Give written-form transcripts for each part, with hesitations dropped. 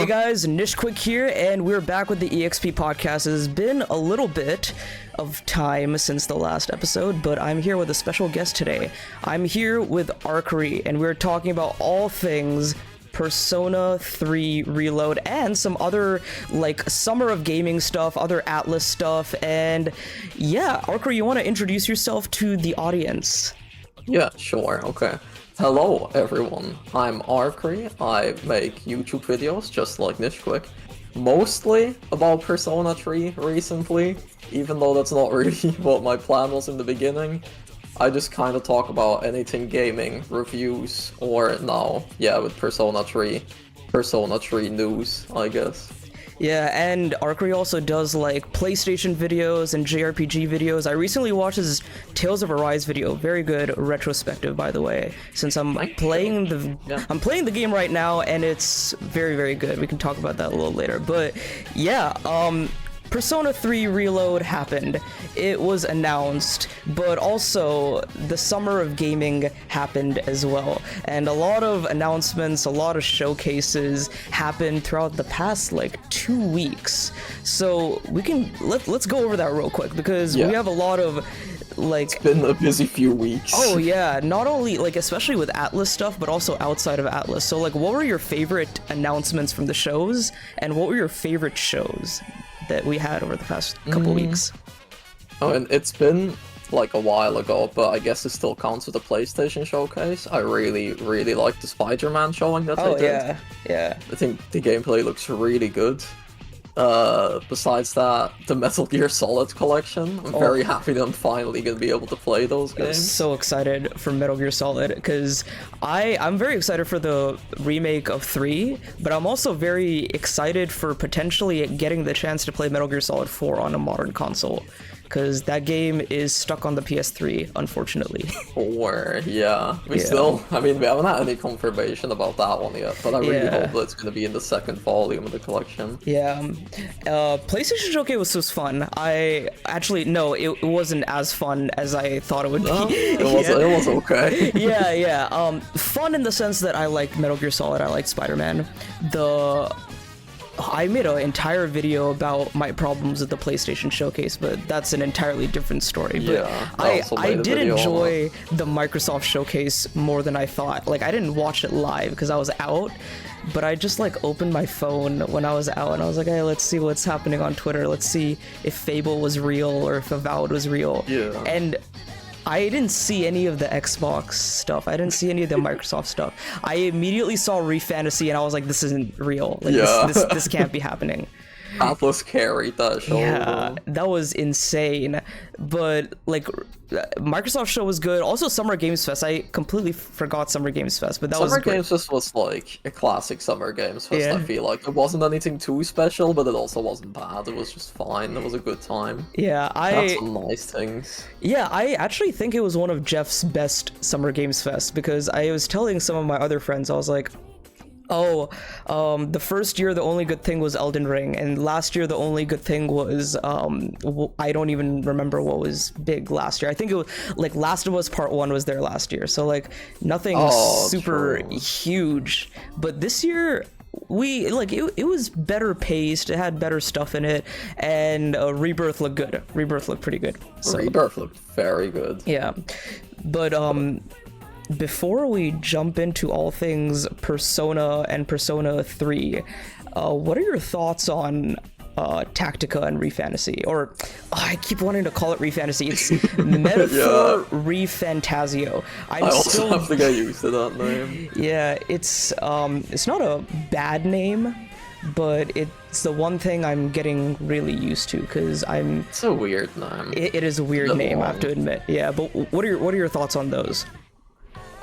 guys, Nishquick here, and we're back with the EXP Podcast. It has been a little bit of time since the last episode, but I'm here with a special guest today. I'm here with Archery, and we're talking about all things Persona 3 Reload and some other like Summer of Gaming stuff, other Atlas stuff, and yeah, Archery, you want to introduce yourself to the audience? Yeah, sure, okay. Hello everyone, I'm Archery. I make YouTube videos just like Nishquick, mostly about Persona 3 recently, even though that's not really what my plan was in the beginning. I just kind of talk about anything gaming, reviews, or now, yeah, with Persona 3 news, I guess. Yeah, and Archery also does like PlayStation videos and JRPG videos. I recently watched his Tales of Arise video, very good retrospective, by the way. Since I'm playing the game right now, and it's very, very good. We can talk about that a little later. But yeah, Persona 3 Reload happened. It was announced, but also the Summer of Gaming happened as well. And a lot of announcements, a lot of showcases happened throughout the past like 2 weeks. So we can let's go over that real quick because we have a lot of like it's been a busy few weeks. Oh yeah, not only like especially with Atlas stuff, but also outside of Atlas. So like what were your favorite announcements from the shows, and what were your favorite shows that we had over the past couple weeks? Oh, and it's been like a while ago, but I guess it still counts with the PlayStation showcase. I really, really liked the Spider-Man showing that they did. Yeah. I think the gameplay looks really good. Besides that, the Metal Gear Solid collection. I'm very happy that I'm finally gonna be able to play those games. I'm so excited for Metal Gear Solid because I'm very excited for the remake of 3, but I'm also very excited for potentially getting the chance to play Metal Gear Solid 4 on a modern console. Because that game is stuck on the PS3, unfortunately. Yeah. We haven't had any confirmation about that one yet, but I really hope that it's going to be in the second volume of the collection. Yeah. PlayStation Showcase was fun. It wasn't as fun as I thought it would be. It was okay. Yeah. Fun in the sense that I like Metal Gear Solid, I like Spider-Man. I made an entire video about my problems with the PlayStation Showcase, but that's an entirely different story. But I did enjoy the Microsoft Showcase more than I thought. Like, I didn't watch it live because I was out, but I just like opened my phone when I was out and I was like, hey, let's see what's happening on Twitter. Let's see if Fable was real or if Avowed was real. Yeah. And I didn't see any of the Xbox stuff. I didn't see any of the Microsoft stuff. I immediately saw Fantasy and I was like, this isn't real. Like, this can't be happening. Atlas carried that show. Yeah, that was insane. But like, Microsoft show was good. Also, Summer Games Fest. I completely forgot Summer Games Fest, but that was great. Summer Games Fest was like a classic Summer Games Fest. I feel like it wasn't anything too special, but it also wasn't bad. It was just fine. It was a good time. Yeah, Had some nice things. Yeah, I actually think it was one of Jeff's best Summer Games Fest because I was telling some of my other friends, I was like, the first year the only good thing was Elden Ring, and last year the only good thing was I don't even remember what was big last year. I think it was like Last of Us Part 1 was there last year, so like nothing super huge. But this year we like it was better paced, it had better stuff in it, and Rebirth looked good. Rebirth looked pretty good. So, Rebirth looked very good. Yeah, but before we jump into all things Persona and Persona 3, what are your thoughts on Tactica and Fantasy? Or I keep wanting to call it Fantasy. It's Metaphor Fantazio. I also have to get used to that name. Yeah, it's not a bad name, but it's the one thing I'm getting really used to because It's a weird name. It is a weird name, I have to admit. Yeah, but what are your thoughts on those?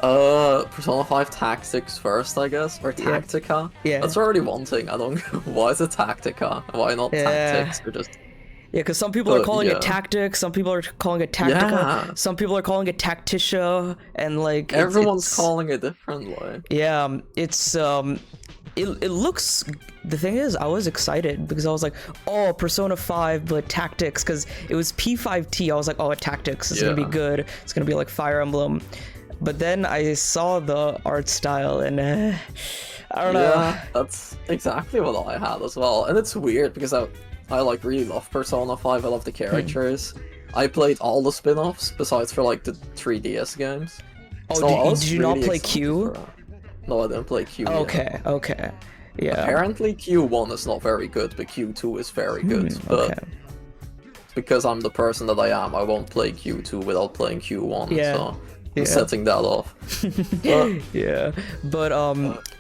Persona 5 Tactics first, I guess, or Tactica. Yeah. That's already one thing. I don't. Why is it Tactica? Why not Tactics? Or just. Yeah, because some people are calling it Tactics, some people are calling it Tactica, some people are calling it Tacticia, and like everyone's calling it differently. Yeah, it's it looks. The thing is, I was excited because I was like, oh, Persona 5, but Tactics, because it was P5T. I was like, oh, Tactics is gonna be good. It's gonna be like Fire Emblem. But then I saw the art style and I don't know. Yeah, that's exactly what I had as well. And it's weird because I like really love Persona 5. I love the characters. I played all the spin-offs besides for like the 3DS games. Oh, So I was did you really not play excited Q? for it. No, I didn't play Q. Okay, okay. Yeah. Apparently Q1 is not very good, but Q2 is very good. But Okay. because I'm the person that I am, I won't play Q2 without playing Q1. Yeah. So Yeah. I'm setting that off. But, Yeah, but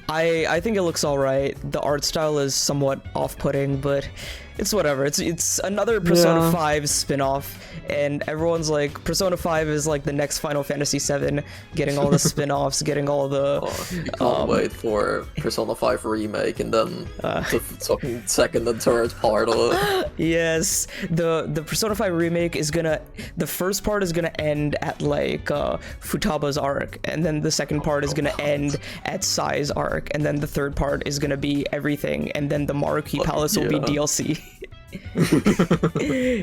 I think it looks all right. The art style is somewhat off-putting, but it's whatever. It's another Persona 5 spin-off, and everyone's like, Persona 5 is like the next Final Fantasy 7, getting all the spin-offs, getting all the. you can't wait for Persona 5 Remake and then the fucking second and third part of it. Yes, the Persona 5 remake is gonna. The first part is gonna end at like Futaba's arc, and then the second part is gonna end at Sai's arc, and then the third part is gonna be everything, and then the Maruki Palace will be DLC.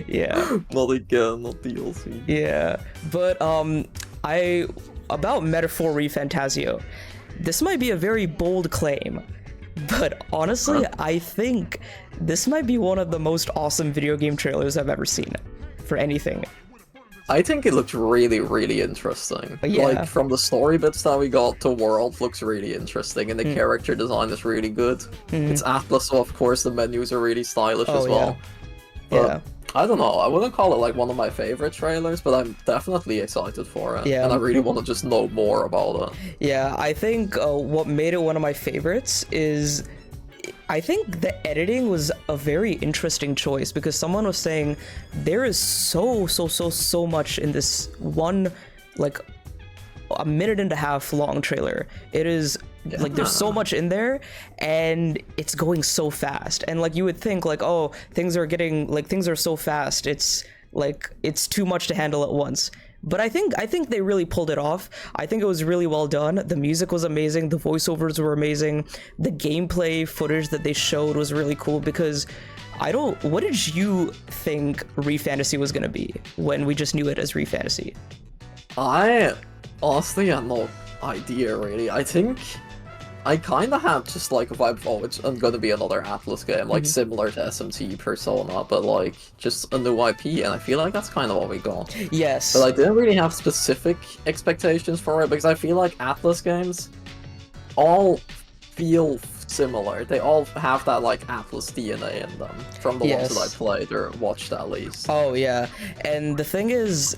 Yeah. Not again, not DLC. Yeah, but about Metaphor Fantazio, this might be a very bold claim, but honestly, I think this might be one of the most awesome video game trailers I've ever seen for anything. I think it looks really, really interesting. Yeah. Like, from the story bits that we got, the world looks really interesting, and the character design is really good. It's Atlas, so of course the menus are really stylish as well. Yeah. I don't know, I wouldn't call it like one of my favorite trailers, but I'm definitely excited for it. Yeah. And I really want to just know more about it. Yeah, I think what made it one of my favorites is I think the editing was a very interesting choice, because someone was saying there is so much in this one, like, a minute and a half long trailer. It is like there's so much in there, and it's going so fast, and like you would think like, oh, things are so fast, it's like it's too much to handle at once. But I think they really pulled it off. I think it was really well done. The music was amazing. The voiceovers were amazing. The gameplay footage that they showed was really cool, because what did you think ReFantasy was going to be when we just knew it as ReFantasy? I honestly had no idea, really. I think I kind of had just like a vibe of, oh, it's going to be another Atlas game, like similar to SMT Persona, but like just a new IP, and I feel like that's kind of what we got. Yes. But I didn't really have specific expectations for it, because I feel like Atlas games all feel similar. They all have that like Atlas DNA in them, from the ones that I played or watched at least. Oh yeah, and the thing is,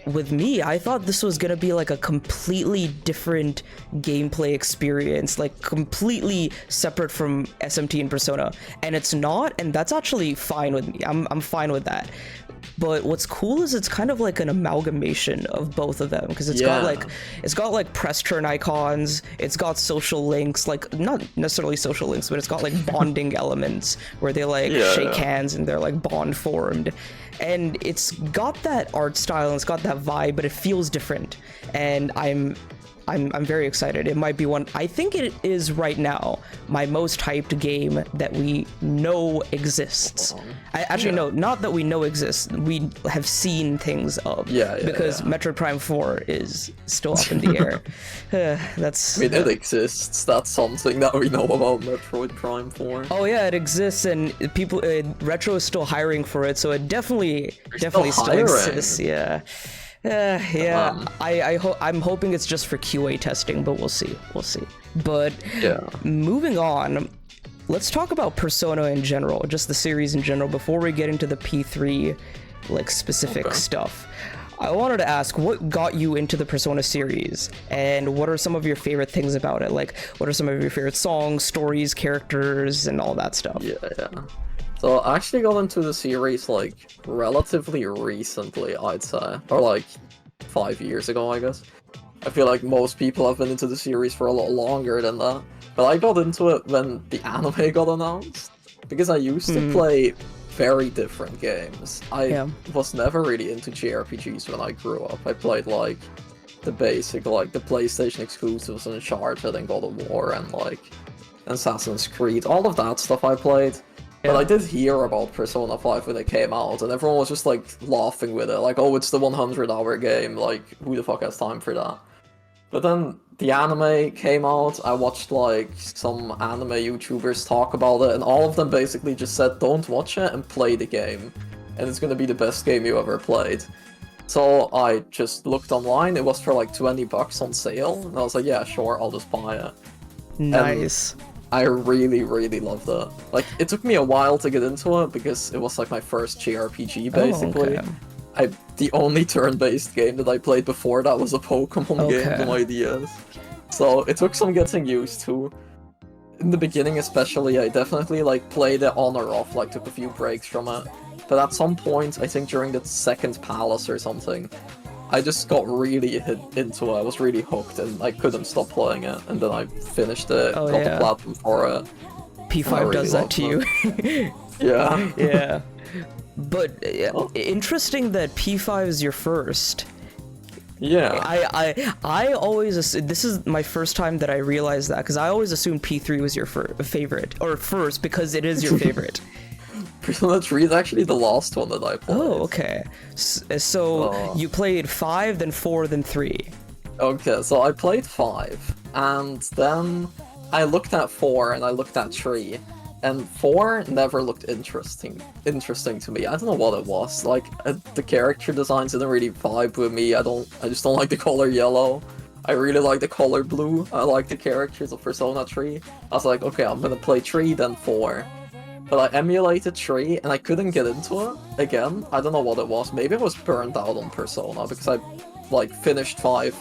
with me, I thought this was gonna be like a completely different gameplay experience, like completely separate from SMT and Persona, and it's not, and that's actually fine with me. I'm fine with that. But what's cool is it's kind of like an amalgamation of both of them, because it's got like press turn icons, it's got social links, like not necessarily social links, but it's got like bonding elements where they like shake hands and they're like bond formed. And it's got that art style and it's got that vibe, but it feels different. And I'm very excited. It might be one. I think it is right now my most hyped game that we know exists. No, not that we know exists. We have seen things of. Because Metroid Prime 4 is still up in the air. That's. I mean, it exists. That's something that we know about Metroid Prime 4. Oh yeah, it exists, and people. Retro is still hiring for it, so it definitely still exists. Yeah. I'm hoping it's just for QA testing, but we'll see. But moving on, let's talk about Persona in general, just the series in general, before we get into the P3 like specific stuff. I wanted to ask, what got you into the Persona series, and what are some of your favorite things about it? Like, what are some of your favorite songs, stories, characters, and all that stuff? So I actually got into the series like relatively recently, I'd say, or like 5 years ago, I guess. I feel like most people have been into the series for a lot longer than that. But I got into it when the anime got announced, because I used to play very different games. I was never really into JRPGs when I grew up. I played like the basic, like the PlayStation exclusives, Uncharted and God of War and like Assassin's Creed, all of that stuff I played. But I did hear about Persona 5 when it came out, and everyone was just like laughing with it, like, oh, it's the 100-hour game, like, who the fuck has time for that? But then the anime came out. I watched like some anime YouTubers talk about it, and all of them basically just said, "Don't watch it and play the game, and it's gonna be the best game you ever played." So I just looked online. It was for like $20 on sale, and I was like, "Yeah, sure, I'll just buy it." Nice. I really, really loved it. Like, it took me a while to get into it because it was like my first JRPG, basically. okay. The only turn-based game that I played before that was a Pokemon game from ideas. So it took some getting used to. In the beginning especially, I definitely like played it on or off, like took a few breaks from it. But at some point, I think during the second palace or something, I just got really into it. I was really hooked and I couldn't stop playing it. And then I finished it, got the platinum for it. P5 really does that to you. Yeah. Yeah. But interesting that P5 is your first. Yeah. I always this is my first time that I realized that, because I always assumed P3 was your favorite or first because it is your favorite. Persona 3 is actually the last one that I played. Oh, okay. So you played 5, then 4, then 3. Okay, so I played 5, and then I looked at 4 and I looked at 3. And 4 never looked interesting to me. I don't know what it was. Like, the character designs didn't really vibe with me. I just don't like the color yellow. I really like the color blue. I like the characters of Persona 3. I was like, okay, I'm gonna play 3, then 4. But I emulated 3, and I couldn't get into it again. I don't know what it was. Maybe I was burned out on Persona, because I, like, finished 5,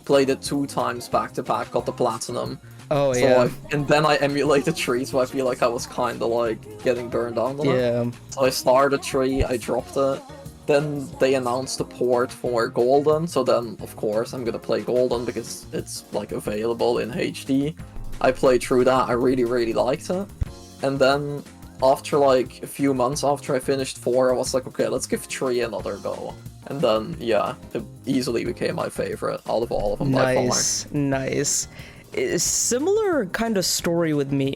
played it 2 times back-to-back, got the platinum. Oh, yeah. And then I emulated 3, so I feel like I was kind of like getting burned out on it. Yeah. So I started 3, I dropped it. Then they announced a port for Golden, so then of course I'm gonna play Golden because it's like available in HD. I played through that, I really, really liked it. And then after like a few months after I finished 4, I was like, okay, let's give 3 another go. And then, yeah, it easily became my favorite out of all of them by far. Nice. Similar kind of story with me.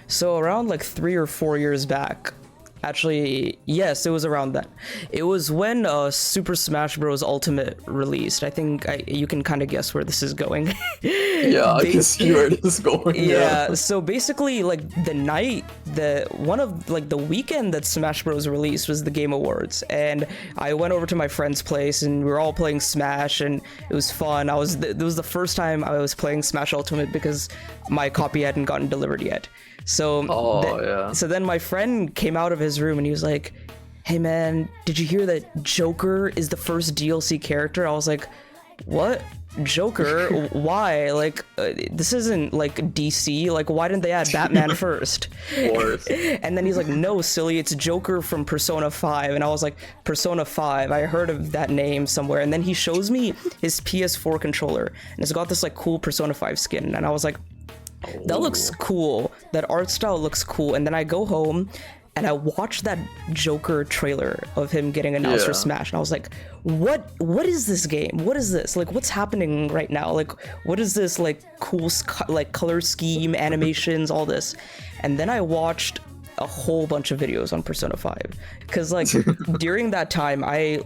So around like 3 or 4 years back, actually, yes, it was around then. It was when Super Smash Bros. Ultimate released. I think you can kind of guess where this is going. Yeah, I can see where it is going. Yeah, so basically, like, the weekend that Smash Bros. Released was the Game Awards, and I went over to my friend's place, and we were all playing Smash, and it was fun. It was the first time I was playing Smash Ultimate because my copy hadn't gotten delivered yet. So, so then my friend came out of his room, and he was like, "Hey man, did you hear that Joker is the first DLC character?" I was like, "What? Joker? Why? Like, this isn't like DC. Like, why didn't they add Batman first?" Of course. And then he's like, "No, silly, it's Joker from Persona 5. And I was like, "Persona 5? I heard of that name somewhere." And then he shows me his PS4 controller, and it's got this like cool Persona 5 skin, and I was like, that looks cool. That art style looks cool. And then I go home and I watched that Joker trailer of him getting announced for Smash, and I was like, what is this game? What is this? Like, what's happening right now? Like, what is this, like, cool, like, color scheme, animations, all this? And then I watched a whole bunch of videos on Persona 5. Because, like, during that time, I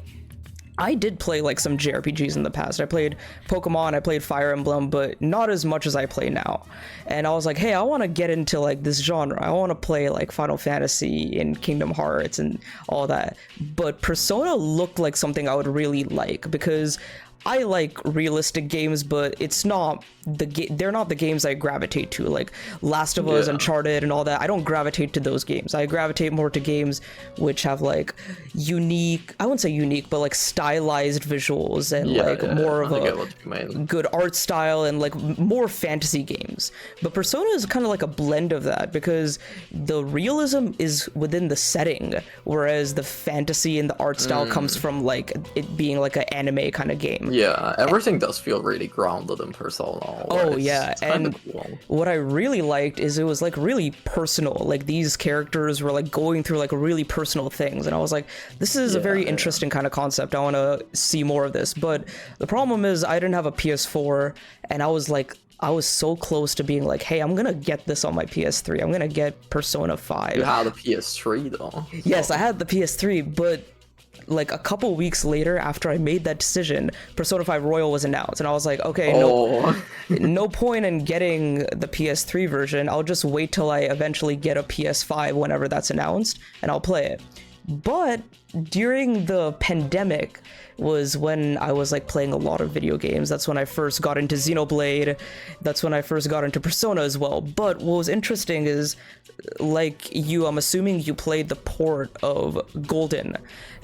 did play like some JRPGs in the past. I played Pokemon, I played Fire Emblem, but not as much as I play now. And I was like, hey, I want to get into like this genre. I want to play like Final Fantasy and Kingdom Hearts and all that. But Persona looked like something I would really like, because I like realistic games, but it's not they're not the games I gravitate to, like Last of Us, Uncharted, and all that. I don't gravitate to those games. I gravitate more to games which have like unique, I wouldn't say unique, but like stylized visuals and more of a good art style and like more fantasy games. But Persona is kind of like a blend of that, because the realism is within the setting, whereas the fantasy and the art style comes from like it being like an anime kind of game. Yeah, everything does feel really grounded in Persona. Oh yeah, and cool. What I really liked is it was like really personal. Like these characters were like going through like really personal things, and I was like, this is a very interesting kind of concept. I want to see more of this. But the problem is I didn't have a PS4, and I was so close to being like, hey, I'm gonna get this on my PS3. I'm gonna get Persona 5. You had a PS3 though. Yes, I had the PS3, but like a couple weeks later after I made that decision, Persona 5 Royal was announced, and I was like, okay, no point in getting the PS3 version. I'll just wait till I eventually get a PS5 whenever that's announced, and I'll play it. But during the pandemic was when I was like playing a lot of video games. That's when I first got into Xenoblade. That's when I first got into Persona as well. But what was interesting is, like you, I'm assuming you played the port of Golden,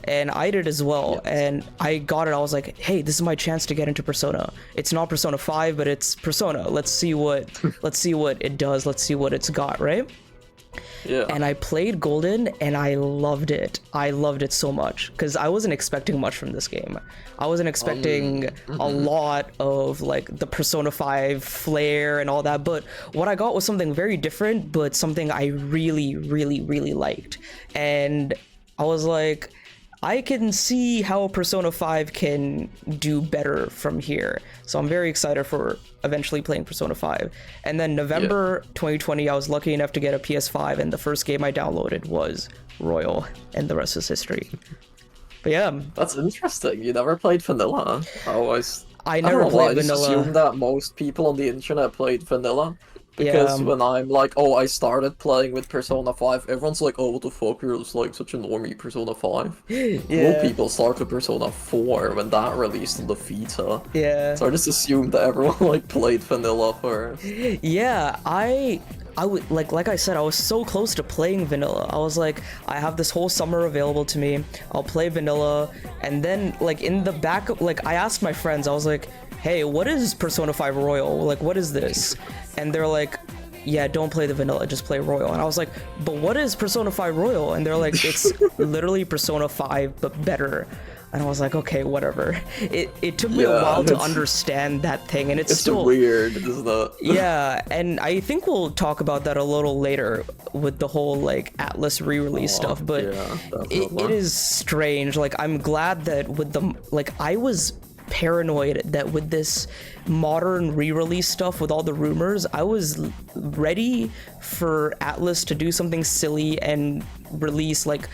and I did as well. Yes. And I got it. I was like, hey, this is my chance to get into Persona. It's not Persona 5, but it's Persona. Let's see what it does. Let's see what it's got, right? Yeah. And I played Golden and I loved it. I loved it so much because I wasn't expecting much from this game. I wasn't expecting a lot of like the Persona 5 flair and all that, but what I got was something very different, but something I really, really, really liked. And I was like, I can see how Persona 5 can do better from here. So I'm very excited for eventually playing Persona 5. And then November 2020, I was lucky enough to get a PS5, and the first game I downloaded was Royal, and the rest is history. But yeah. That's interesting. You never played vanilla. I never played vanilla. I just assumed that most people on the internet played vanilla. Because when I'm like, oh, I started playing with Persona 5, everyone's like, oh, what the fuck, you're just like such a normie Persona 5. More people started Persona 4 when that released on the Vita. Yeah. So I just assumed that everyone like played vanilla first. Yeah, I would like I said, I was so close to playing vanilla. I was like, I have this whole summer available to me. I'll play vanilla, and then like in the back, like I asked my friends, I was like, hey, what is Persona 5 Royal? Like, what is this? And they're like, yeah, don't play the vanilla, just play Royal. And I was like, but what is Persona 5 Royal? And they're like, it's literally Persona 5, but better. And I was like, okay, whatever. It took me a while to understand that thing, and it's still weird, isn't it? Yeah, and I think we'll talk about that a little later with the whole like Atlas re-release stuff, but it is strange. Like, I'm glad that with the like I was paranoid that with this modern re-release stuff, with all the rumors, I was ready for Atlas to do something silly and release like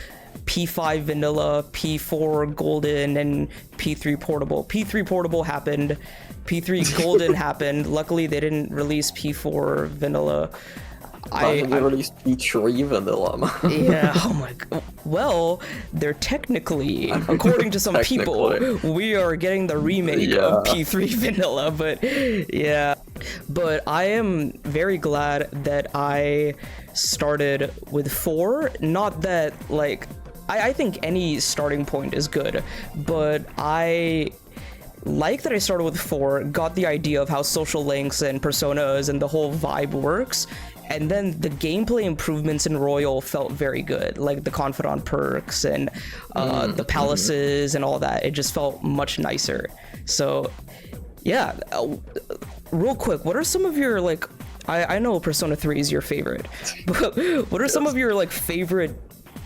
P5 vanilla, P4 golden, and P3 portable. P3 portable happened, P3 golden happened. Luckily they didn't release P4 vanilla. I released P3 vanilla. Yeah, oh my god. Well, they're technically, according to some people, we are getting the remake of P3 vanilla, but yeah. But I am very glad that I started with 4. Not that, like, I think any starting point is good, but I like that I started with 4, got the idea of how social links and personas and the whole vibe works, and then the gameplay improvements in Royal felt very good, like the Confidant perks and the palaces and all that. It just felt much nicer. So yeah, real quick, what are some of your like, I know Persona 3 is your favorite, but what are some of your like favorite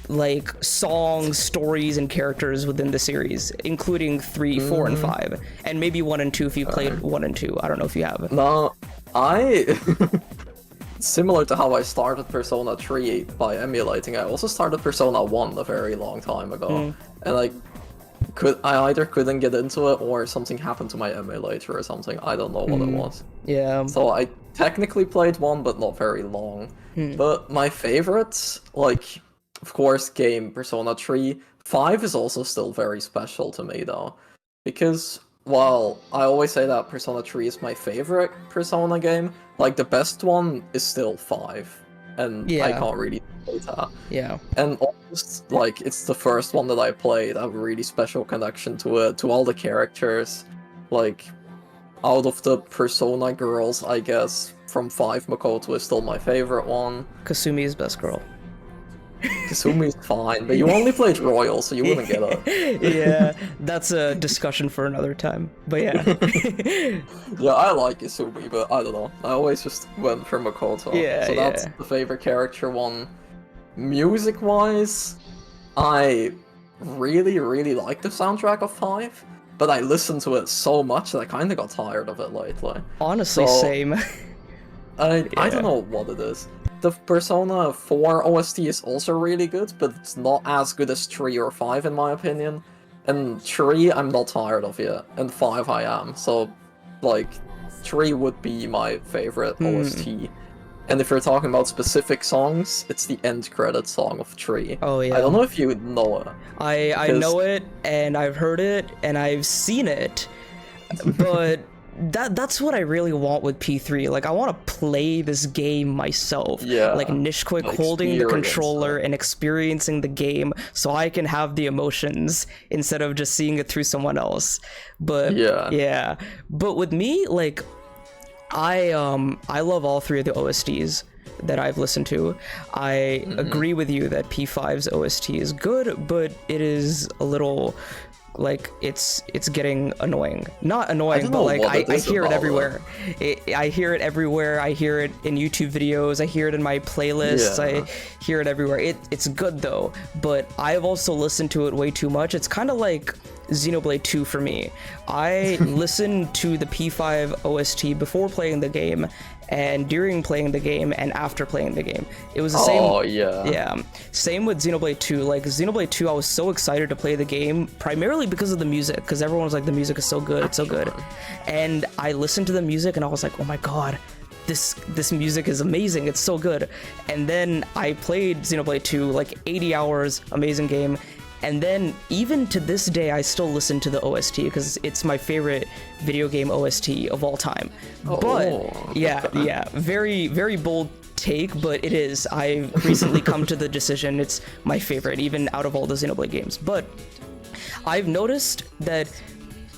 like songs, stories, and characters within the series, including 3, 4, and 5, and maybe 1 and 2 if you played 1 and 2. I don't know if you have. No, similar to how I started Persona 3 by emulating, I also started Persona 1 a very long time ago, and I either couldn't get into it or something happened to my emulator or something. I don't know what it was. Yeah. So I technically played 1, but not very long. But my favorites, like, of course, game Persona 3. 5 is also still very special to me, though. Because, while I always say that Persona 3 is my favorite Persona game, like, the best one is still 5. And I can't really say that. Yeah. And almost, like, it's the first one that I played. I have a really special connection to it, to all the characters. Like, out of the Persona girls, I guess, from 5, Makoto is still my favorite one. Kasumi is best girl. Kasumi's fine, but you only played Royal, so you wouldn't get it. Yeah, that's a discussion for another time, but yeah. Yeah, I like Kasumi, but I don't know. I always just went for Makoto. Yeah, so that's the favorite character one. Music-wise, I really, really like the soundtrack of 5, but I listened to it so much that I kind of got tired of it lately. Honestly, same. I don't know what it is. the Persona 4 OST is also really good, but it's not as good as 3 or 5 in my opinion. And 3 I'm not tired of yet, and 5 I am, so like 3 would be my favorite OST. And if you're talking about specific songs, it's the end credit song of 3. Oh yeah. I don't know if you know it. I know it, and I've heard it, and I've seen it, but that's what I really want with P3. Like, I want to play this game myself. Yeah. Like Nishquick holding the controller and experiencing the game, so I can have the emotions instead of just seeing it through someone else. But yeah. But with me, like, I love all 3 of the OSTs that I've listened to. I agree with you that P5's OST is good, but it is a little, like, it's getting annoying. Not annoying, but like I hear it everywhere. I hear it everywhere. I hear it in YouTube videos. I hear it in my playlists. I hear it everywhere. It's good though, but I've also listened to it way too much. It's kind of like Xenoblade 2 for me. I listened to the P5 OST before playing the game, and during playing the game, and after playing the game. It was the same. Oh, yeah. Same with Xenoblade 2. Like, Xenoblade 2, I was so excited to play the game, primarily because of the music, because everyone was like, the music is so good, it's so good. And I listened to the music, and I was like, oh my god, this music is amazing, it's so good. And then I played Xenoblade 2, like 80 hours, amazing game. And then, even to this day, I still listen to the OST because it's my favorite video game OST of all time. But yeah, very, very bold take, but it is. I've recently come to the decision it's my favorite, even out of all the Xenoblade games. But I've noticed that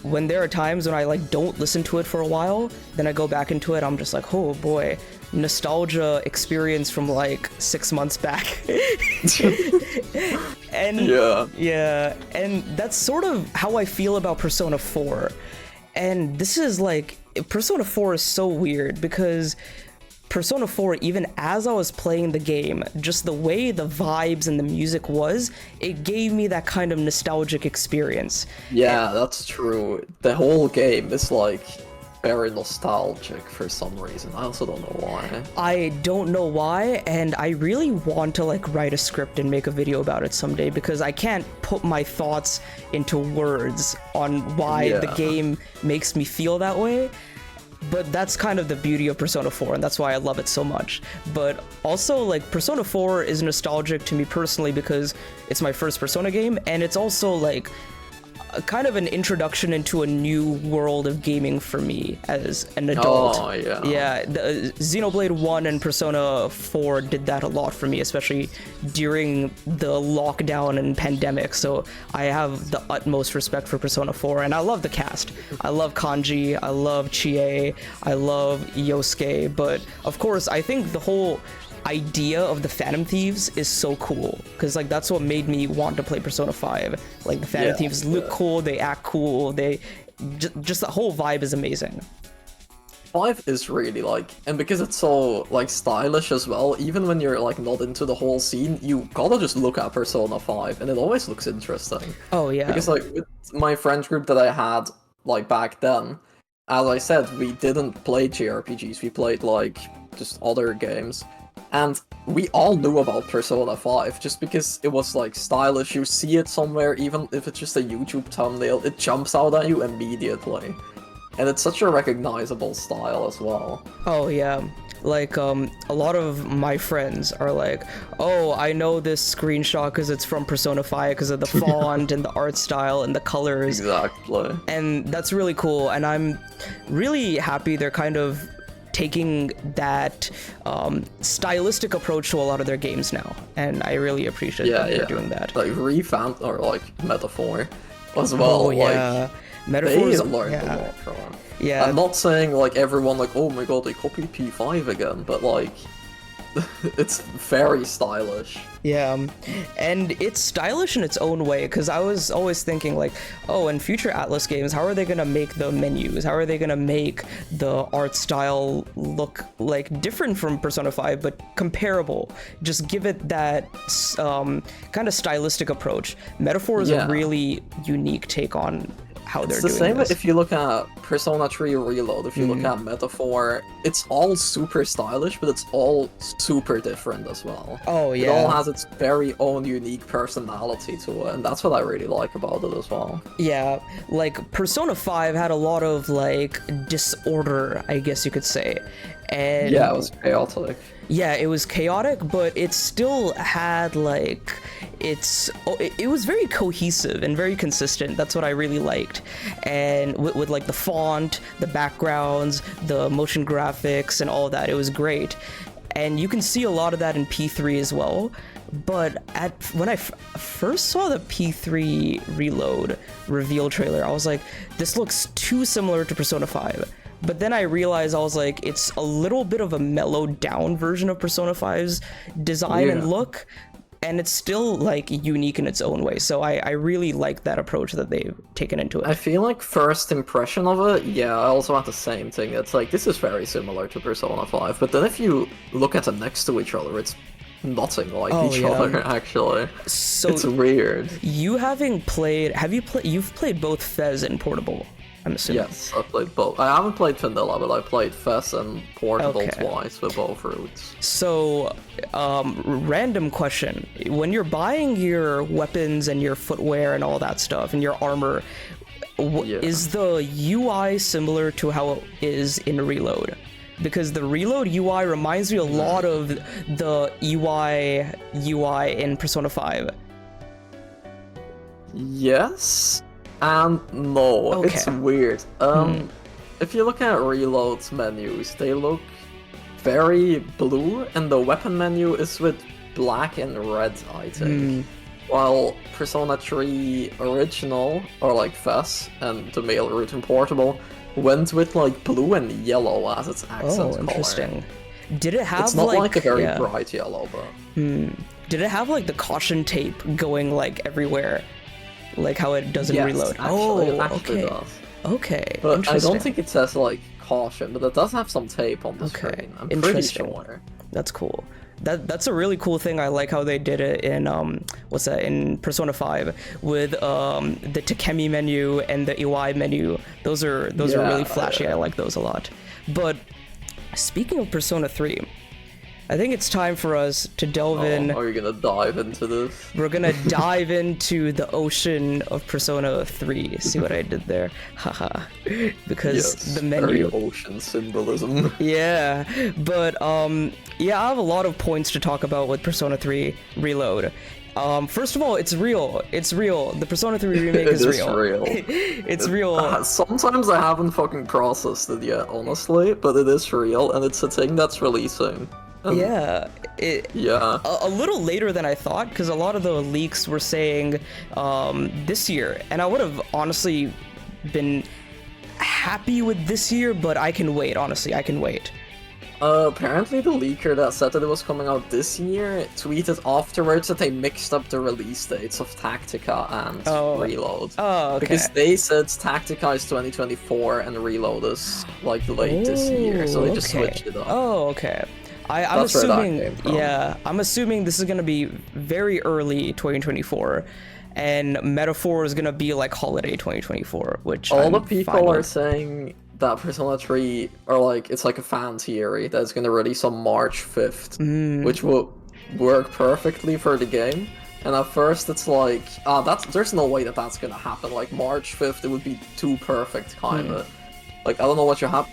when there are times when I like don't listen to it for a while, then I go back into it, I'm just like, oh boy, nostalgia experience from like 6 months back. And and that's sort of how I feel about Persona 4. And this is like, Persona 4 is so weird because Persona 4, even as I was playing the game, just the way the vibes and the music was, it gave me that kind of nostalgic experience. Yeah, that's true. The whole game is like very nostalgic for some reason. I also don't know why. I don't know why, and I really want to like write a script and make a video about it someday, because I can't put my thoughts into words on why the game makes me feel that way. But that's kind of the beauty of Persona 4, and that's why I love it so much. But also, like, Persona 4 is nostalgic to me personally because it's my first Persona game, and it's also like kind of an introduction into a new world of gaming for me as an adult. Oh, yeah. Yeah, the Xenoblade 1 and Persona 4 did that a lot for me, especially during the lockdown and pandemic. So I have the utmost respect for Persona 4, and I love the cast. I love Kanji, I love Chie, I love Yosuke, but of course, I think the whole idea of the Phantom Thieves is so cool, because like that's what made me want to play Persona 5. Like, the Phantom Thieves look cool, they act cool, they just the whole vibe is amazing. 5 is really like, and because it's so like stylish as well, even when you're like not into the whole scene, you gotta just look at Persona 5 and it always looks interesting. Oh yeah. Because like with my friend group that I had like back then, as I said, we didn't play JRPGs, we played like just other games. And we all knew about Persona 5 just because it was like stylish. You see it somewhere, even if it's just a YouTube thumbnail, it jumps out at you immediately. And it's such a recognizable style as well. Oh yeah. Like, a lot of my friends are like, oh, I know this screenshot because it's from Persona 5 because of the font and the art style and the colors. Exactly. And that's really cool, and I'm really happy they're kind of taking that stylistic approach to a lot of their games now, and I really appreciate that they're doing that. Like Revamp or like Metaphor as well. Oh yeah, like, Metaphors. They learned a lot from it. Yeah, I'm not saying like everyone like, oh my god, they copied P5 again, but like it's very stylish. Yeah, and it's stylish in its own way, because I was always thinking like, oh, in future Atlas games, how are they gonna make the menus? How are they gonna make the art style look like different from Persona 5, but comparable? Just give it that kind of stylistic approach. Metaphor is a really unique take on how they're It's the doing same this. if you look at Persona 3 Reload, if you look at Metaphor, it's all super stylish, but it's all super different as well. Oh, It yeah. all has its very own unique personality to it, and that's what I really like about it as well. Yeah, like Persona 5 had a lot of like disorder, I guess you could say. And Yeah, it was chaotic. yeah, it was chaotic, but it still had like it was very cohesive and very consistent. That's what I really liked. And with like the font, the backgrounds, the motion graphics and all that, it was great. And you can see a lot of that in P3 as well. But when I first saw the P3 Reload reveal trailer, I was like, this looks too similar to Persona 5. But then I realized, I was like, it's a little bit of a mellowed down version of Persona 5's design and look, and it's still like unique in its own way. So I really like that approach that they've taken into it. I feel like first impression of it, yeah, I also had the same thing. It's like, this is very similar to Persona 5, but then if you look at them next to each other, it's nothing like each other, actually. So it's weird. You've played both Fez and Portable, I'm assuming. Yes, I played both. I haven't played Vanilla, but I played Fez and Portable Okay. twice with both routes. So, random question. When you're buying your weapons and your footwear and all that stuff, and your armor, is the UI similar to how it is in Reload? Because the Reload UI reminds me a lot of the UI in Persona 5. Yes and no. Okay. It's weird. If you look at Reload's menus, they look very blue, and the weapon menu is with black and red, I think. While Persona 3 Original, or like Fez, and the male route in Portable, went with like blue and yellow as its accent color. Interesting. Did it have It's not like a very bright yellow, but... Did it have like the caution tape going like everywhere? Like how it does in yes, Reload? Actually, it actually okay. does. Okay, But I interesting. don't think it says like caution, but it does have some tape on the screen. I'm pretty Interesting. sure. That's cool. That's a really cool thing. I like how they did it in in Persona 5 with the Takemi menu and the UI menu. Those are really flashy. I like those a lot. But speaking of Persona 3, I think it's time for us to delve in. Are you gonna dive into this? We're gonna dive into the ocean of Persona 3. See what I did there? Haha. Because Yes, the menu. very ocean symbolism. Yeah, but yeah, I have a lot of points to talk about with Persona 3 Reload. First of all, it's real. It's real. The Persona 3 remake is real. It's real. Sometimes I haven't fucking processed it yet, honestly, but it is real, and it's a thing that's releasing. Yeah, Yeah. a little later than I thought, because a lot of the leaks were saying this year, and I would have honestly been happy with this year, but I can wait. Honestly, I can wait. Apparently the leaker that said that it was coming out this year tweeted afterwards that they mixed up the release dates of Tactica and Reload. Oh, okay. Because they said Tactica is 2024 and Reload is like late this year, so they just switched it up. Oh, okay. I'm That's where that assuming, came from. yeah, I'm assuming this is gonna be very early 2024, and Metaphor is gonna be like holiday 2024, which All I'm the fine people are with. saying that Persona 3 are like, it's like a fan theory that it's gonna release on March 5th, which will work perfectly for the game. And at first it's like, there's no way that that's gonna happen. Like March 5th, it would be too perfect, kinda. Like, I don't know what you have.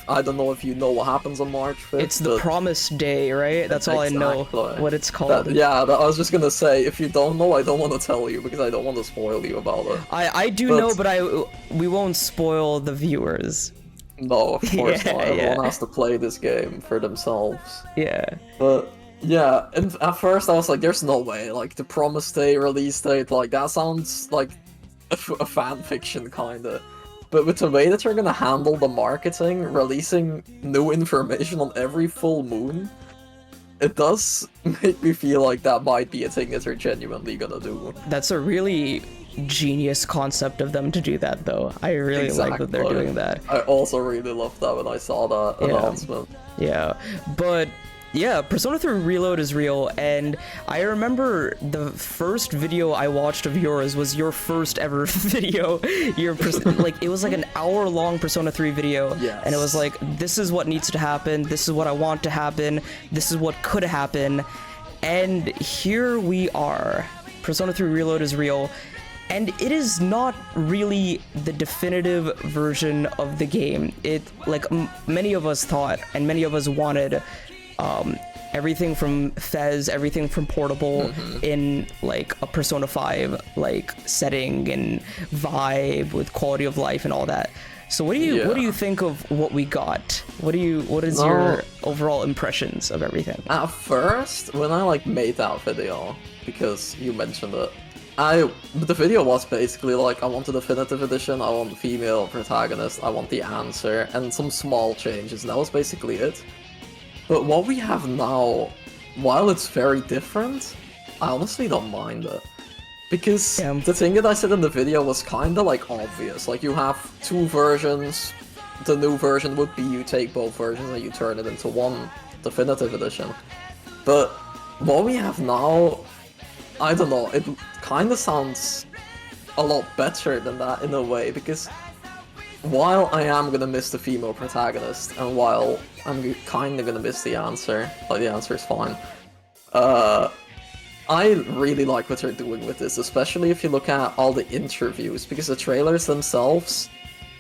I don't know if you know what happens on March 5th. It's the promise day, right? That's all I know what it's called. I was just gonna say, if you don't know, I don't want to tell you because I don't want to spoil you about it. I do know, but we won't spoil the viewers. No, of course not. Yeah. Everyone has to play this game for themselves. Yeah. But yeah, and at first I was like, there's no way. Like the promise day, release date, like that sounds like a fan fiction kinda. But with the way that you're gonna handle the marketing, releasing new information on every full moon, it does make me feel like that might be a thing that they're genuinely gonna do. That's a really genius concept of them to do that, though. I really like that they're doing that. I also really loved that when I saw that announcement. Yeah, but Yeah, Persona 3 Reload is real, and I remember the first video I watched of yours was your first ever video. Like, it was like an hour-long Persona 3 video, Yes. and it was like, this is what needs to happen, this is what I want to happen, this is what could happen, and here we are. Persona 3 Reload is real, and it is not really the definitive version of the game. It, like, many of us thought, and many of us wanted, everything from Fez, everything from Portable in like a Persona 5 like setting and vibe with quality of life and all that. So what do you think of what we got? What is your overall impressions of everything? At first, when I like made that video, because you mentioned it, the video was basically like, I want the definitive edition, I want the female protagonist, I want the answer, and some small changes. That was basically it. But what we have now, while it's very different, I honestly don't mind it. Because the thing that I said in the video was kinda like obvious. Like, you have two versions, the new version would be you take both versions and you turn it into one definitive edition. But what we have now, I don't know, it kinda sounds a lot better than that in a way, because while I am gonna miss the female protagonist, and while I'm kinda gonna miss the answer, like the answer is fine, I really like what they're doing with this, especially if you look at all the interviews, because the trailers themselves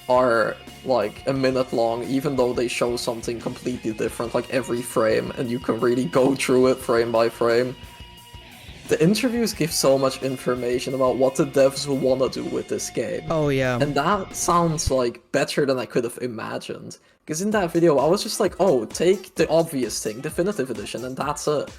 are like a minute long, even though they show something completely different, like every frame, and you can really go through it frame by frame. The interviews give so much information about what the devs want to do with this game. Oh yeah. And that sounds like better than I could have imagined. Because in that video, I was just like, oh, take the obvious thing, Definitive Edition, and that's it.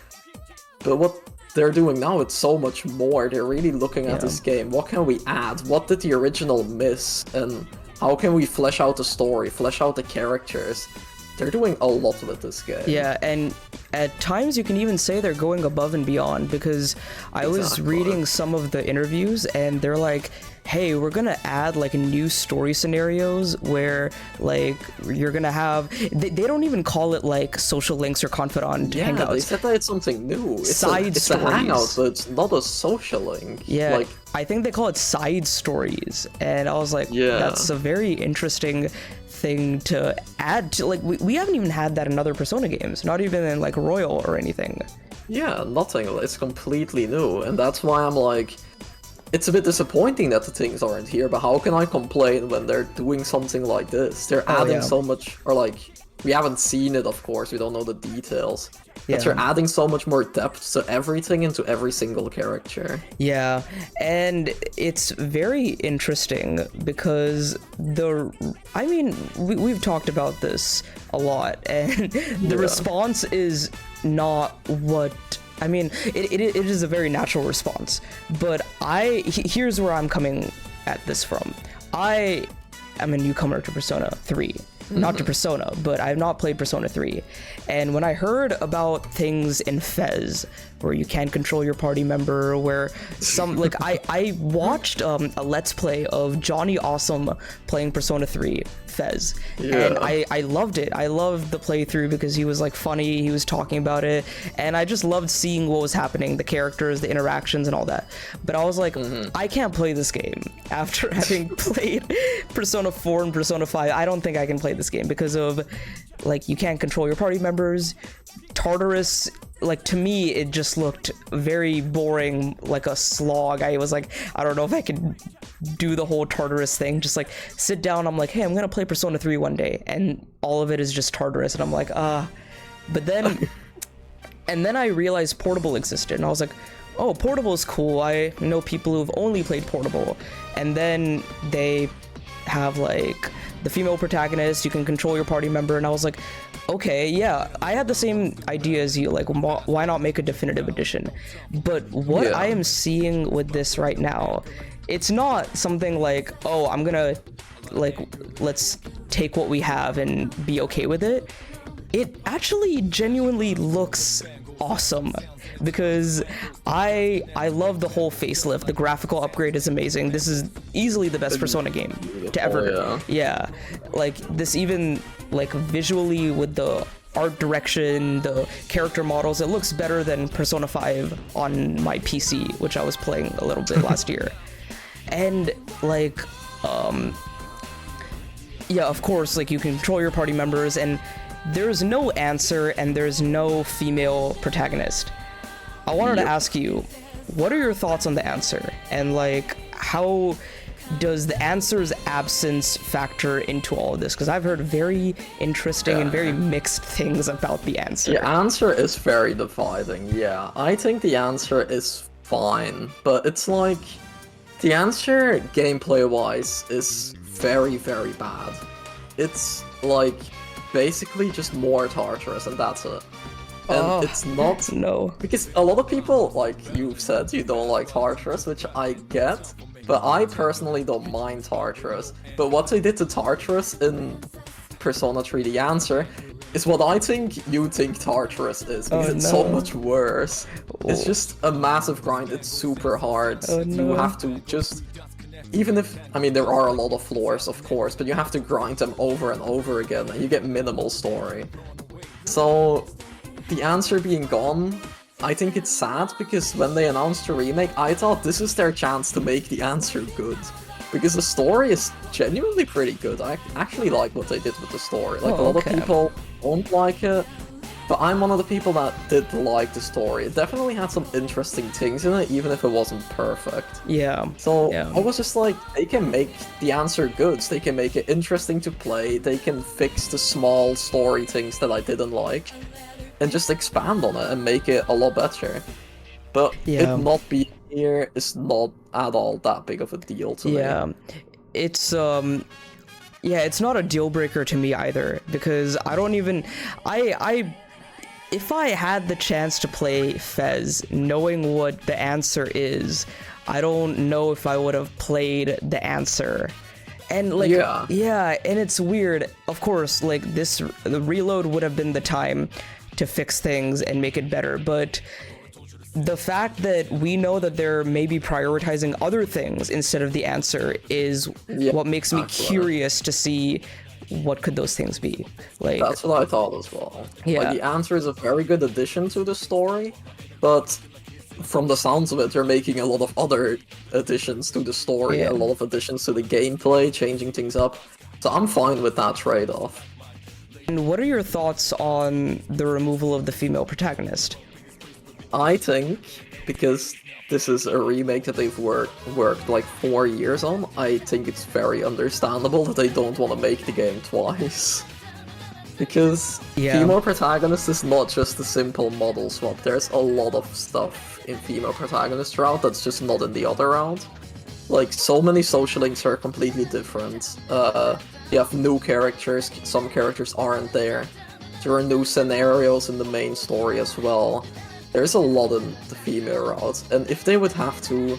But what they're doing now, it's so much more. They're really looking at this game. What can we add? What did the original miss? And how can we flesh out the story, flesh out the characters? They're doing a lot with this game. Yeah, and at times you can even say they're going above and beyond, because I was reading some of the interviews and they're like, hey, we're gonna add like new story scenarios where like you're gonna have, they don't even call it like social links or confidant hangouts. They said that it's something new. It's stories. a hangout, but it's not a social link. Yeah, like, I think they call it side stories, and I was like, that's a very interesting thing to add to, like, we haven't even had that in other Persona games, not even in like Royal or anything. Yeah, nothing. It's completely new, and that's why I'm like, it's a bit disappointing that the things aren't here, but how can I complain when they're doing something like this? They're adding so much, or like, we haven't seen it, of course, we don't know the details. But they're adding so much more depth to everything, into every single character. Yeah, and it's very interesting because we've talked about this a lot, and the response is not what, I mean, it is a very natural response, but here's where I'm coming at this from. I am a newcomer to Persona 3. Not to Persona, but I have not played Persona 3. And when I heard about things in Fez, where you can't control your party member, where some, like, I watched a Let's Play of Johnny Awesome playing Persona 3 Fez, and I loved it. I loved the playthrough because he was, like, funny, he was talking about it, and I just loved seeing what was happening, the characters, the interactions, and all that. But I was like, I can't play this game after having played Persona 4 and Persona 5. I don't think I can play this game because of, like, you can't control your party members. Tartarus, like, to me, it just looked very boring, like a slog. I was like, I don't know if I could do the whole Tartarus thing. Just like sit down, I'm like, hey, I'm gonna play Persona 3 one day, and all of it is just Tartarus, and I'm like, but then and then I realized Portable existed, and I was like, oh, Portable is cool. I know people who've only played Portable, and then they have like the female protagonist, you can control your party member, and I was like, okay, yeah, I had the same idea as you, like, why not make a definitive edition? But what I am seeing with this right now, it's not something like, oh, I'm gonna, like, let's take what we have and be okay with it. It actually genuinely looks awesome, because I love the whole facelift. The graphical upgrade is amazing. This is easily the best Persona game to ever. Yeah, like this, even like visually with the art direction, the character models, it looks better than Persona 5 on my PC, which I was playing a little bit last year. And like, yeah, of course, like you control your party members, and there's no answer, and there's no female protagonist. I wanted to ask you, what are your thoughts on the answer? And like, how does the answer's absence factor into all of this? Because I've heard very interesting and very mixed things about the answer. The answer is very dividing, yeah. I think the answer is fine, but it's like, the answer gameplay-wise is very, very bad. It's like, basically just more Tartarus, and that's it. And it's not... No. Because a lot of people, like you've said, you don't like Tartarus, which I get, but I personally don't mind Tartarus. But what they did to Tartarus in Persona 3 The Answer is what I think you think Tartarus is, because it's so much worse. It's just a massive grind, it's super hard. You have to just... Even if, I mean, there are a lot of floors, of course, but you have to grind them over and over again, and you get minimal story. So, the answer being gone, I think it's sad, because when they announced the remake, I thought this is their chance to make the answer good. Because the story is genuinely pretty good. I actually like what they did with the story. Like, a lot of people don't like it, but I'm one of the people that did like the story. It definitely had some interesting things in it, even if it wasn't perfect. Yeah. So I was just like, they can make the answer good. They can make it interesting to play. They can fix the small story things that I didn't like, and just expand on it and make it a lot better. But it not being here is not at all that big of a deal to me. Yeah. It's it's not a deal breaker to me either, because I don't even if I had the chance to play Fez knowing what the answer is, I don't know if I would have played the answer. And like, and it's weird. Of course, like the reload would have been the time to fix things and make it better, but the fact that we know that they're maybe prioritizing other things instead of the answer is what makes me curious to see what could those things be. Like, that's what I thought as well. Yeah. Like, the answer is a very good addition to the story, but from the sounds of it, they're making a lot of other additions to the story, a lot of additions to the gameplay, changing things up. So I'm fine with that trade-off. And what are your thoughts on the removal of the female protagonist? I think, because this is a remake that they've worked like 4 years on, I think it's very understandable that they don't want to make the game twice. Because female protagonist is not just a simple model swap. There's a lot of stuff in female protagonist route that's just not in the other route. Like, so many social links are completely different. You have new characters, some characters aren't there. There are new scenarios in the main story as well. There's a lot in the female route, and if they would have to,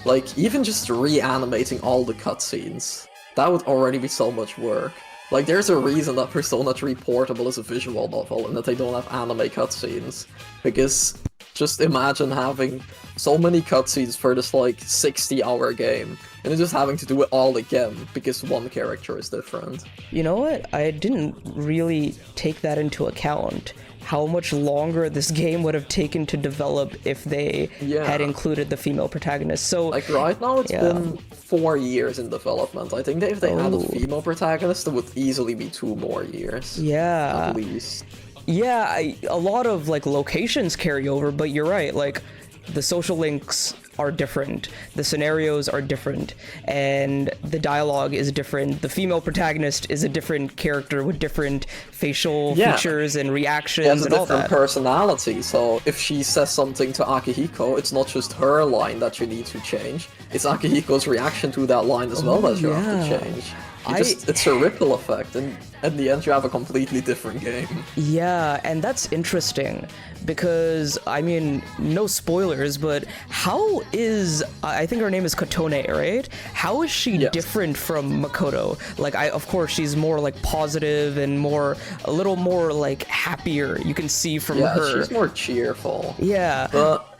like, even just reanimating all the cutscenes, that would already be so much work. Like, there's a reason that Persona 3 Portable is a visual novel and that they don't have anime cutscenes, because just imagine having so many cutscenes for this, like, 60-hour game, and then just having to do it all again, because one character is different. You know what? I didn't really take that into account. How much longer this game would have taken to develop if they had included the female protagonist. So, like, right now it's been 4 years in development. I think that if they had a female protagonist, it would easily be 2 more years. Yeah. At least. Yeah, a lot of, like, locations carry over, but you're right, like, the social links are different, the scenarios are different, and the dialogue is different. The female protagonist is a different character with different facial features and reactions and all that. Different personality, so if she says something to Akihiko, it's not just her line that you need to change, it's Akihiko's reaction to that line as well that you have to change. It's a ripple effect, and in the end you have a completely different game. Yeah, and that's interesting, because, I mean, no spoilers, but how is, I think her name is Kotone, right? How is she different from Makoto? Like, of course, she's more, like, positive and a little more, like, happier, you can see from her. Yeah, she's more cheerful. Yeah. But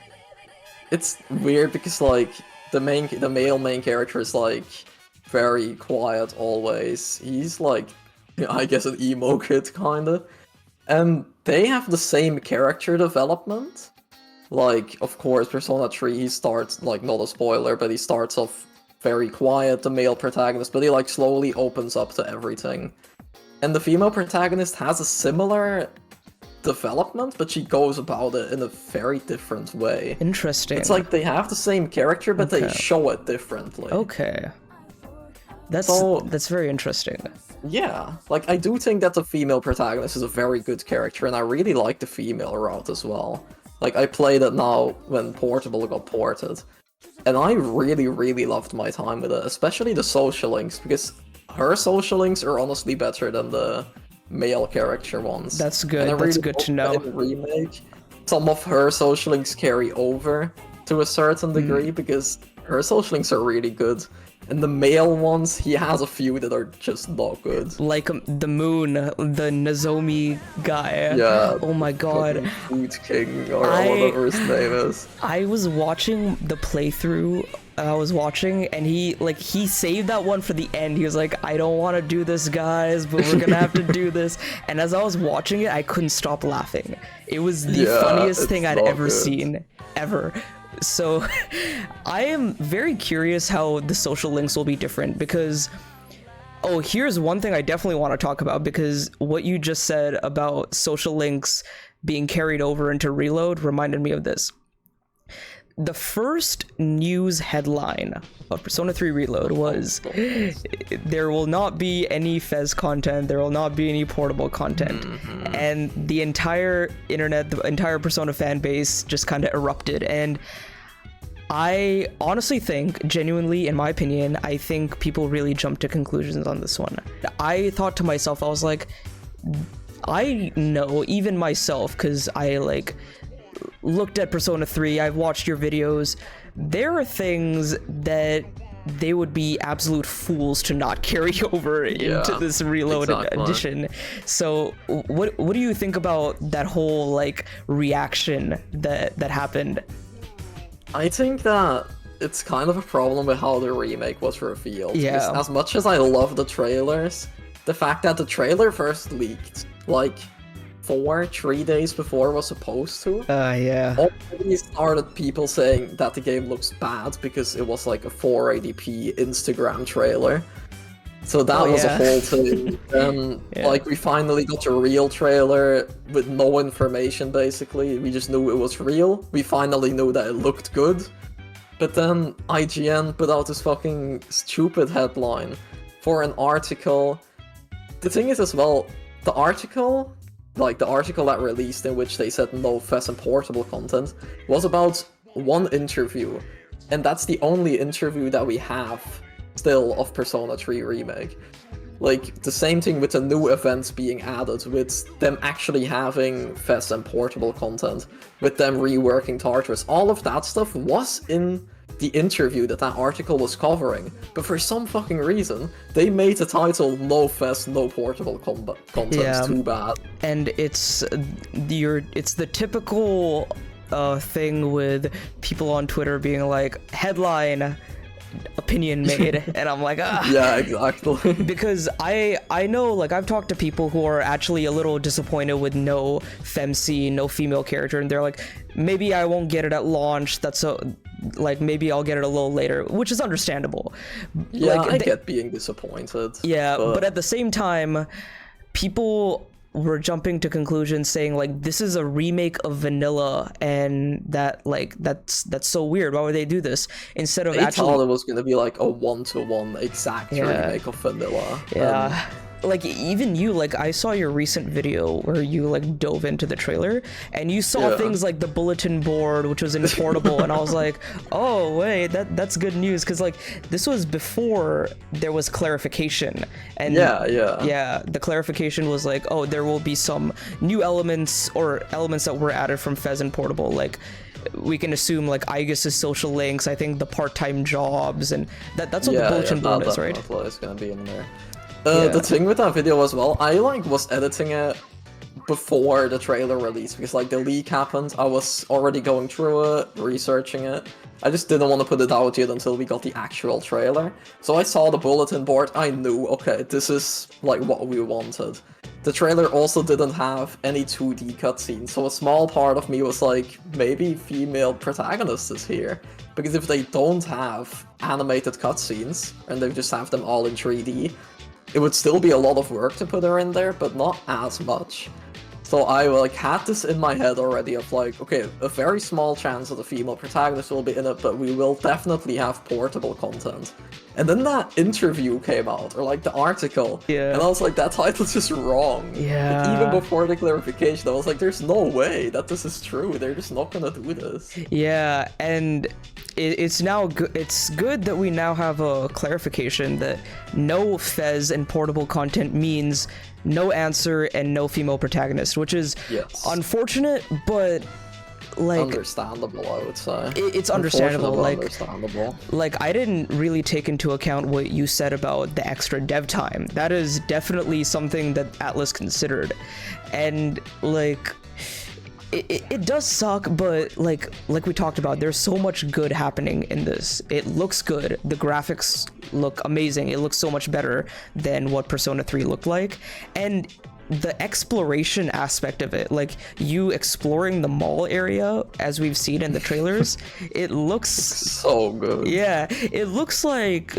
it's weird because, like, the male main character is, like, very quiet always. He's like, I guess, an emo kid, kinda. And they have the same character development. Like, of course, Persona 3, he starts, like, not a spoiler, but he starts off very quiet, the male protagonist, but he, like, slowly opens up to everything. And the female protagonist has a similar development, but she goes about it in a very different way. Interesting. It's like they have the same character, but they show it differently. Okay. That's very interesting. Yeah, like, I do think that the female protagonist is a very good character, and I really like the female route as well. Like, I played it now when Portable got ported, and I really, really loved my time with it, especially the social links, because her social links are honestly better than the male character ones. That's good, that's good to know. In Remake, some of her social links carry over to a certain degree, because her social links are really good. And the male ones, he has a few that are just not good. Like the Moon, the Nozomi guy. Yeah. Oh my god. Food King, or whatever his name is. I was watching the playthrough, and he saved that one for the end. He was like, I don't want to do this, guys, but we're gonna have to do this. And as I was watching it, I couldn't stop laughing. It was the funniest thing I'd ever seen, ever. So I am very curious how the social links will be different, because here's one thing I definitely want to talk about, because what you just said about social links being carried over into Reload reminded me of this. The first news headline of Persona 3 Reload was, there will not be any Fez content, there will not be any portable content. And the entire internet, the entire Persona fan base just kind of erupted. And I honestly think, genuinely, in my opinion, I think people really jumped to conclusions on this one. I thought to myself, I was like, I know, even myself, because I looked at Persona 3, I've watched your videos, there are things that they would be absolute fools to not carry over into this Reload edition. So what do you think about that whole reaction that happened? I think that it's kind of a problem with how the remake was revealed. Yeah. Because as much as I love the trailers, the fact that the trailer first leaked 3 days before it was supposed to. Yeah. Already started people saying that the game looks bad because it was like a 480p Instagram trailer. So that was a whole thing. We finally got a real trailer with no information, basically. We just knew it was real. We finally knew that it looked good. But then IGN put out this fucking stupid headline for an article. The thing is as well, the article that released in which they said no Fez and portable content, was about one interview. And that's the only interview that we have still of Persona 3 Remake. The same thing with the new events being added, with them actually having Fez and portable content, with them reworking Tartarus. All of that stuff was in the interview that article was covering, but for some fucking reason, they made the title No Fez, No Portable Content too bad. And it's the typical thing with people on Twitter being like, headline, opinion made, and I'm like, yeah, exactly. Because I know, I've talked to people who are actually a little disappointed with no femc, no female character, and they're like, maybe I won't get it at launch, maybe I'll get it a little later, which is understandable. Yeah, I get being disappointed. Yeah, but at the same time, people were jumping to conclusions saying this is a remake of vanilla, and that's so weird. Why would they do this instead of they thought it was gonna be a 1-to-1 exact remake of vanilla. Yeah. Even you, I saw your recent video where you dove into the trailer, and you saw things like the bulletin board, which was in portable, and I was like, oh wait, that's good news, because this was before there was clarification, and the clarification was oh, there will be some new elements, or elements that were added from Fez and portable, we can assume Aegis' social links, I think the part-time jobs, and that's what the bulletin board is, right? It's gonna be in there. The thing with that video as well, I was editing it before the trailer release, because the leak happened. I was already going through it, researching it. I just didn't want to put it out yet until we got the actual trailer. So I saw the bulletin board, I knew, okay, this is what we wanted. the trailer also didn't have any 2D cutscenes, so a small part of me was like, maybe female protagonist is here. Because if they don't have animated cutscenes, and they just have them all in 3D, it would still be a lot of work to put her in there, but not as much. So I like had this in my head already of like, okay, a very small chance that the female protagonist will be in it, but we will definitely have portable content. And then that interview came out, or like the article, Yeah. and I was like, that title's just wrong. Yeah. Like, even before the clarification, I was like, there's no way that this is true. They're just not gonna do this. Yeah, and it's now it's good that we now have a clarification that no Fez and portable content means no answer and no female protagonist, which is unfortunate, but like understandable, I would say. It's understandable. Like, understandable. like I didn't really take into account what you said about the extra dev time. That is definitely something that Atlas considered, and like. It does suck, but like we talked about, there's so much good happening in this. It looks good. The graphics look amazing. It looks so much better than what Persona 3 looked like. And the exploration aspect of it, like you exploring the mall area, as we've seen in the trailers, it looks so good. Yeah, it looks like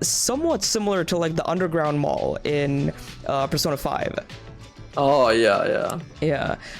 somewhat similar to like the underground mall in Persona 5. Oh yeah.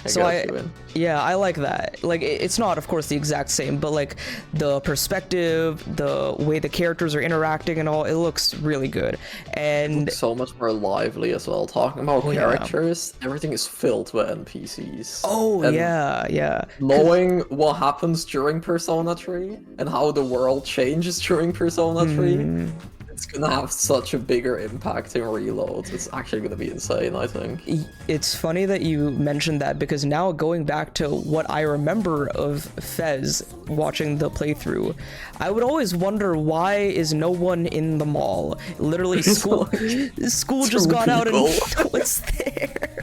So I like that. Like it's not, of course, the exact same, but like the perspective, the way the characters are interacting and all, it looks really good. And so much more lively as well. Talking about characters, everything is filled with NPCs. Oh and yeah. Knowing what happens during Persona 3 and how the world changes during Persona 3. It's gonna have such a bigger impact in Reload. It's actually gonna be insane, I think. It's funny that you mentioned that, because now going back to what I remember of Fez watching the playthrough, I would always wonder, why is no one in the mall? Literally, school just got out and no one's there.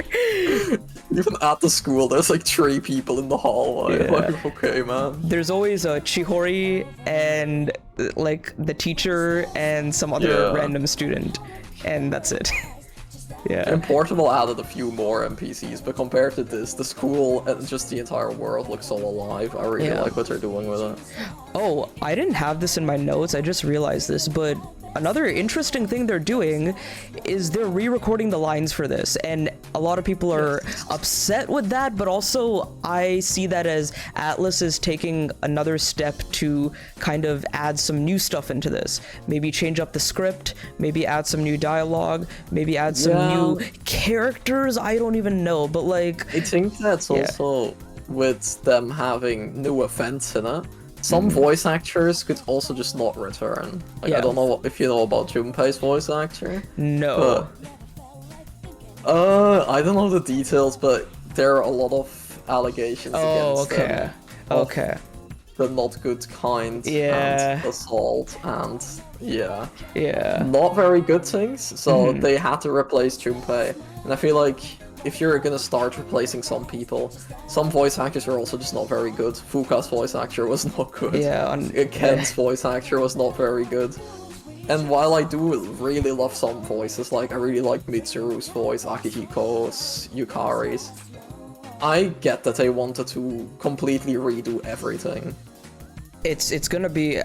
Even at the school, there's like 3 people in the hallway. Yeah. Like, okay, man. There's always a Chihori and like the teacher and some other random student, and that's it. And Portable added a few more NPCs, but compared to this, the school and just the entire world looks so alive. I really like what they're doing with it. Oh, I didn't have this in my notes, I just realized this, but another interesting thing they're doing is they're re-recording the lines for this, and a lot of people are upset with that, but also I see that as Atlas is taking another step to kind of add some new stuff into this. Maybe change up the script, maybe add some new dialogue, maybe add some new characters, I don't even know, but like... I think that's also with them having new events in it. Some voice actors could also just not return. Like, I don't know if you know about Junpei's voice actor. No. I don't know the details, but there are a lot of allegations against them. Okay. The not good kind and assault and not very good things. So they had to replace Junpei, and I feel like if you're gonna start replacing some people, some voice actors are also just not very good. Fuka's voice actor was not good. Ken's voice actor was not very good. And while I do really love some voices, like I really like Mitsuru's voice, Akihiko's, Yukari's, I get that they wanted to completely redo everything. It's gonna be,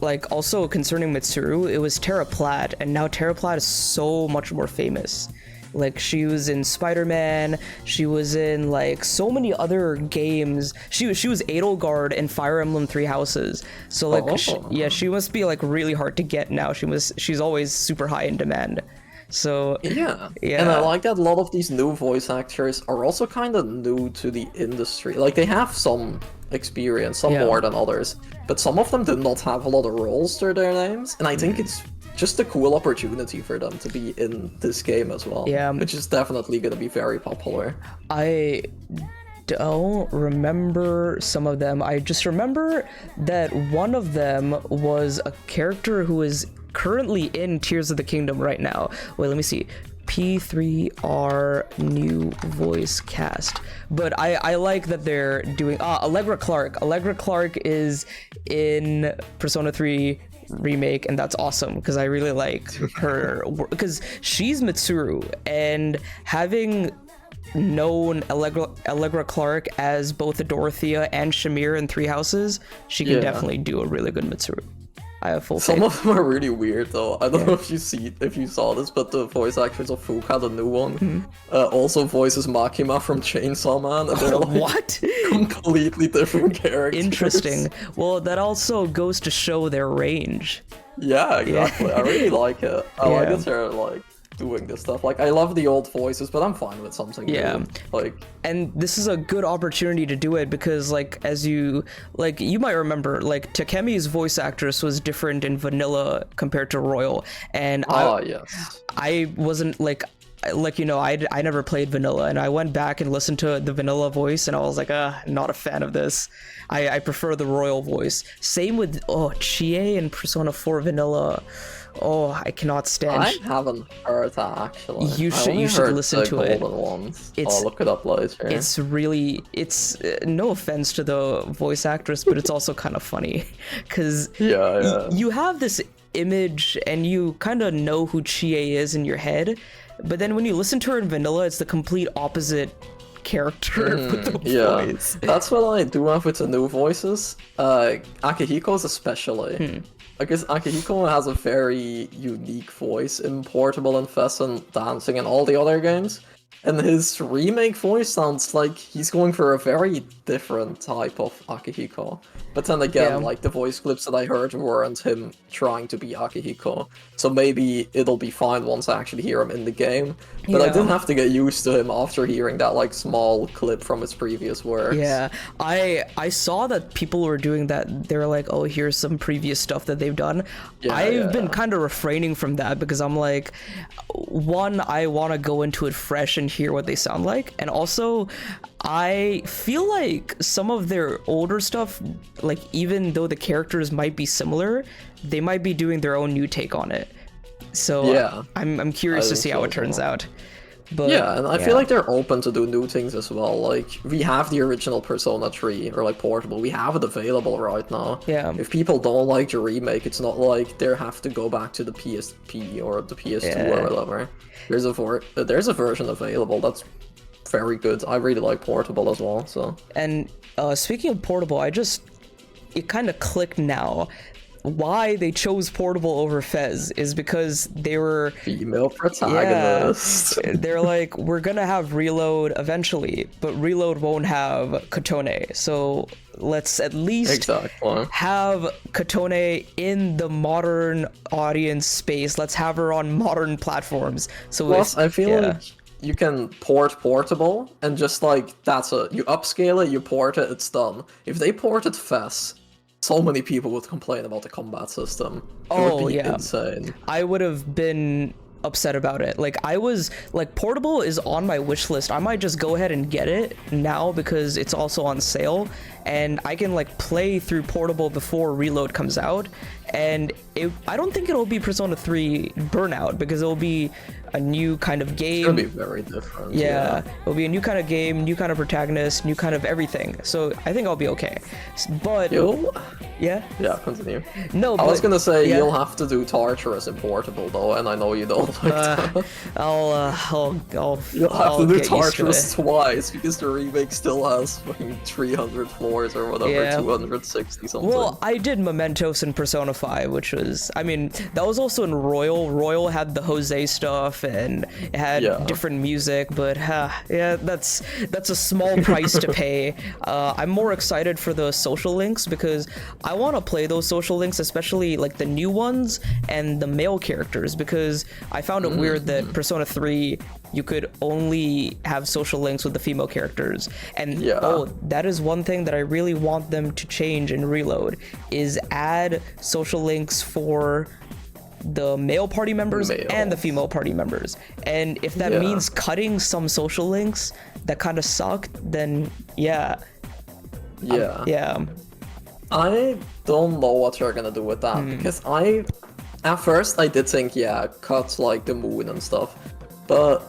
like, also concerning Mitsuru, it was Terra Plaid, and now Terra Plaid is so much more famous. Like, she was in Spider-Man, she was in, like, so many other games. She was Edelgard in Fire Emblem Three Houses. So, like, she must be, like, really hard to get now. She's always super high in demand. So, yeah. And I like that a lot of these new voice actors are also kind of new to the industry. Like, they have some experience, some more than others, but some of them did not have a lot of roles to their names, and I think it's just a cool opportunity for them to be in this game as well, which is definitely going to be very popular. I don't remember some of them. I just remember that one of them was a character who is currently in Tears of the Kingdom right now. Wait, let me see. P3R new voice cast. But I like that they're doing Allegra Clark. Allegra Clark is in Persona 3 Remake, and that's awesome because I really like her because she's Mitsuru, and having known Allegra Clark as both a Dorothea and Shamir in Three Houses, she can definitely do a really good Mitsuru. I have full faith. Some of them are really weird though. I don't know if you saw this, but the voice actors of Fook had a new one. Also voices Makima from Chainsaw Man, and they're like what? completely different characters. Interesting. Well, that also goes to show their range. Yeah, exactly. I really like it. I like that they're like doing this stuff. Like, I love the old voices, but I'm fine with something new. Like, and this is a good opportunity to do it because, like, as you might remember, like, Takemi's voice actress was different in vanilla compared to Royal, and I wasn't like you know, I never played vanilla, and I went back and listened to the vanilla voice, and I was like, not a fan of this. I prefer the Royal voice. Same with Chie in Persona 4 vanilla. Oh, I cannot stand. I haven't heard that actually. You should listen to it. Ones. I'll look it up later. It's no offense to the voice actress, but it's also kind of funny because you have this image and you kind of know who Chie is in your head, but then when you listen to her in vanilla, it's the complete opposite character with the voice. That's what I do have with the new voices. Akihiko's especially. I guess Akihiko has a very unique voice in Portable and Pheasant, Dancing, and all the other games. And his remake voice sounds like he's going for a very different type of Akihiko. But then again, like, the voice clips that I heard weren't him trying to be Akihiko. So maybe it'll be fine once I actually hear him in the game. But I didn't have to get used to him after hearing that, like, small clip from his previous works. Yeah, I saw that people were doing that. They're like, oh, here's some previous stuff that they've done. I've been kind of refraining from that because I'm like, one, I want to go into it fresh and hear what they sound like, and also I feel like some of their older stuff, like, even though the characters might be similar, they might be doing their own new take on it. So I'm curious to see how it turns out. But and I feel like they're open to do new things as well. Like, we have the original Persona 3, or like Portable, we have it available right now. If people don't like the remake, it's not like they have to go back to the PSP or the PS2 or whatever. There's a version available that's very good. I really like Portable as well. So, and speaking of Portable, it kind of clicked now. Why they chose Portable over Fez is because they were female protagonists. They're like, we're gonna have Reload eventually, but Reload won't have Kotone, so let's at least have Kotone in the modern audience space. Let's have her on modern platforms. So plus, I feel like you can port Portable and just like you upscale it, you port it, it's done. If they ported Fez, so many people would complain about the combat system. It would be insane. I would have been upset about it. Like, I was like, Portable is on my wish list. I might just go ahead and get it now because it's also on sale, and I can like play through Portable before Reload comes out. And I don't think it'll be Persona 3 Burnout because it'll be a new kind of game. It'll be very different. It'll be a new kind of game, new kind of protagonist, new kind of everything. So I think I'll be okay. But continue. No, I was gonna say you'll have to do Tartarus in Portable though, and I know you don't like that. You'll have to do Tartarus twice because the remake still has fucking 300 floors or whatever, 260 something. Well, I did Mementos in Persona 5, which was, I mean, that was also in Royal. Royal had the Jose stuff and it had different music, but that's a small price to pay. I'm more excited for the social links because I want to play those social links, especially like the new ones and the male characters, because I found it weird that Persona 3 you could only have social links with the female characters, and that is one thing that I really want them to change in Reload, is add social links for the male party members and the female party members. And if that means cutting some social links that kind of sucked, then I don't know what you're gonna do with that, because at first I did think cut like the moon and stuff, but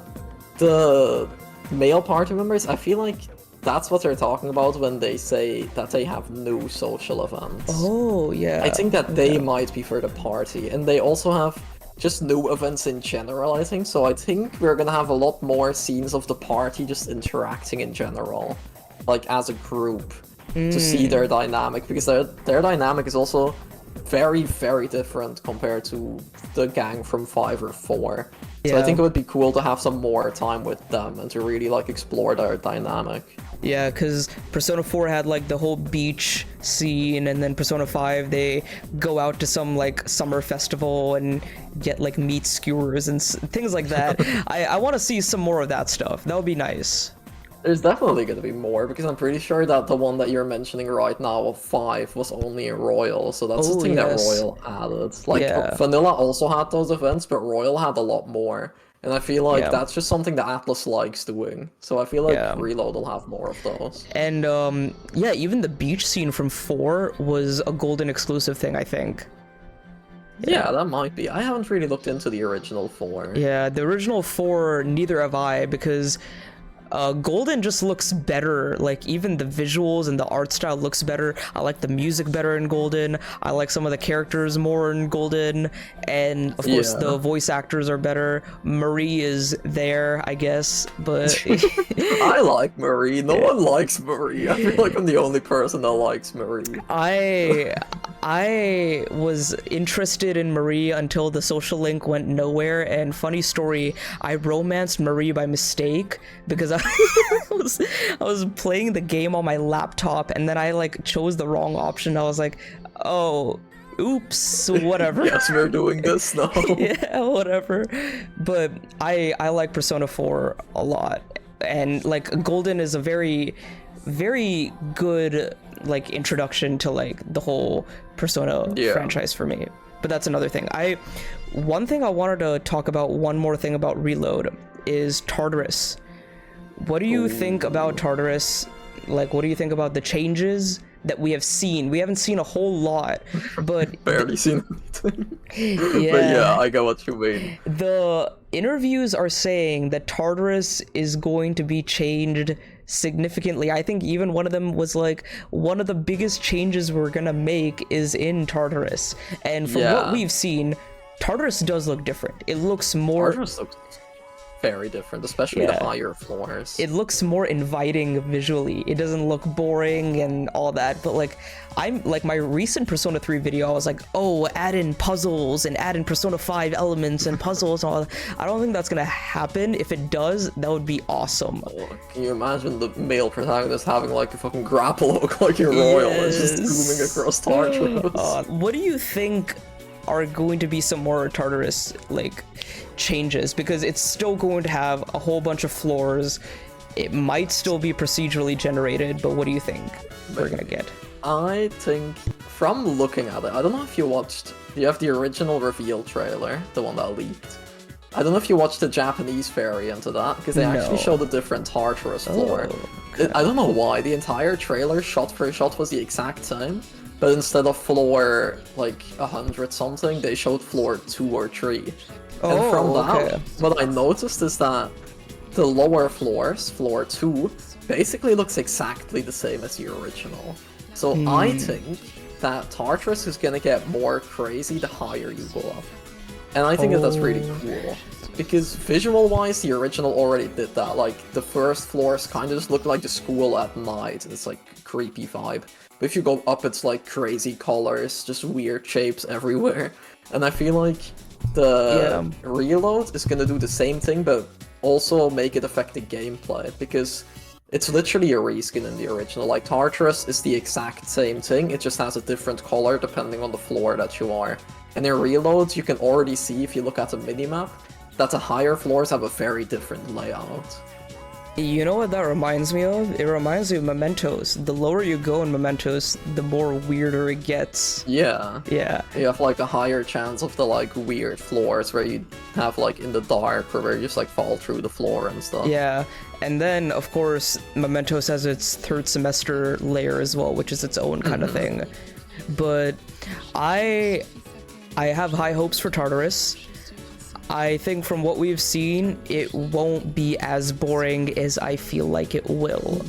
the male party members, I feel like that's what they're talking about when they say that they have new social events. Oh, yeah. I think that they might be for the party, and they also have just new events in general, I think. So I think we're gonna have a lot more scenes of the party just interacting in general, like as a group, to see their dynamic, because their dynamic is also very, very different compared to the gang from 5 or 4. So I think it would be cool to have some more time with them and to really like explore their dynamic. Yeah, because Persona 4 had like the whole beach scene, and then Persona 5 they go out to some like summer festival and get like meat skewers and things like that. I want to see some more of that stuff. That would be nice. There's definitely going to be more, because I'm pretty sure that the one that you're mentioning right now of 5 was only in Royal, so that's the thing that Royal added. Like, Vanilla also had those events, but Royal had a lot more. And I feel like that's just something that Atlas likes doing. So I feel like Reload will have more of those. And, yeah, even the beach scene from 4 was a Golden exclusive thing, I think. Yeah, that might be. I haven't really looked into the original 4. Yeah, the original 4, neither have I, because Golden just looks better. Like, even the visuals and the art style looks better. I like the music better in Golden. I like some of the characters more in Golden. And, of course, the voice actors are better. Marie is there, I guess, but... I like Marie. No one likes Marie. I feel like I'm the only person that likes Marie. I was interested in Marie until the social link went nowhere, and funny story, I romanced Marie by mistake because I was playing the game on my laptop, and then I like chose the wrong option. I was like, oh, oops, whatever. Yes, we're doing this now. Yeah, whatever. But I like Persona 4 a lot, and like Golden is a very, very good like introduction to like the whole Persona franchise for me. But that's another thing. One thing I wanted to talk about, one more thing about Reload, is Tartarus. What do you think about Tartarus? Like, what do you think about the changes that we have seen? We haven't seen a whole lot, but... Barely seen anything. Yeah. But yeah, I get what you mean. The interviews are saying that Tartarus is going to be changed significantly. I think even one of them was like, one of the biggest changes we're gonna make is in Tartarus. And from what we've seen, Tartarus does look different. It looks more... Tartarus looks very different, especially the higher floors. It looks more inviting visually. It doesn't look boring and all that, but like, I'm like, my recent Persona 3 video, I was like, oh, add in puzzles and add in Persona 5 elements and puzzles and all that. I don't think that's gonna happen. If it does, that would be awesome. Oh, can you imagine the male protagonist having like a fucking grapple hook like your Royal and just zooming across Tartarus? What do you think are going to be some more Tartarus like changes? Because it's still going to have a whole bunch of floors. It might still be procedurally generated, but what do you think we're gonna get? I think, from looking at it, I don't know if you watched, you have the original reveal trailer, the one that leaked. I don't know if you watched the Japanese variant of that, because they actually showed a different Tartarus floor. Okay. I don't know why, the entire trailer shot for shot was the exact same, but instead of floor like 100 something, they showed floor 2 or 3. And from that, what I noticed is that the lower floors, floor 2, basically looks exactly the same as the original. So I think that Tartarus is gonna get more crazy the higher you go up. And I think that that's really cool. Because visual-wise, the original already did that. Like, the first floors kind of just look like the school at night. It's like a creepy vibe. But if you go up, it's like crazy colors, just weird shapes everywhere. And I feel like the Reload is gonna do the same thing, but also make it affect the gameplay. Because it's literally a reskin in the original. Like, Tartarus is the exact same thing, it just has a different color depending on the floor that you are. And in Reload, you can already see, if you look at the minimap, that the higher floors have a very different layout. You know what that reminds me of? It reminds me of Mementos. The lower you go in Mementos, the more weirder it gets. Yeah. Yeah. You have like a higher chance of the like weird floors where you have like in the dark or where you just like fall through the floor and stuff. Yeah. And then, of course, Mementos has its third semester layer as well, which is its own kind of thing. But I have high hopes for Tartarus. I think from what we've seen, it won't be as boring as I feel like it will.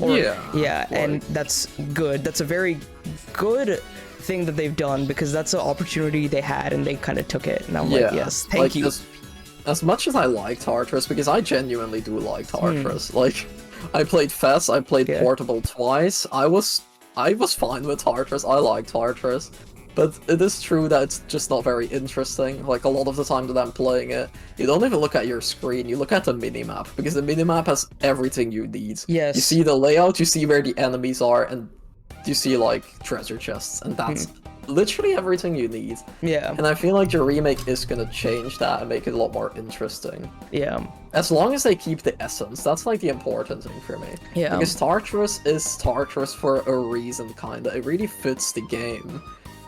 Yeah, and that's good. That's a very good thing that they've done, because that's an opportunity they had and they kind of took it. And I'm like, yes, thank you. As much as I like Tartarus, because I genuinely do like Tartarus. Like, I played Fess, I played Portable twice. I was fine with Tartarus. I like Tartarus. But it is true that it's just not very interesting. Like, a lot of the time that I'm playing it, you don't even look at your screen, you look at the minimap, because the minimap has everything you need. Yes. You see the layout, you see where the enemies are, and you see, like, treasure chests, and that's literally everything you need. Yeah. And I feel like your remake is gonna change that and make it a lot more interesting. Yeah. As long as they keep the essence, that's, like, the important thing for me. Yeah. Because Tartarus is Tartarus for a reason, kinda. It really fits the game.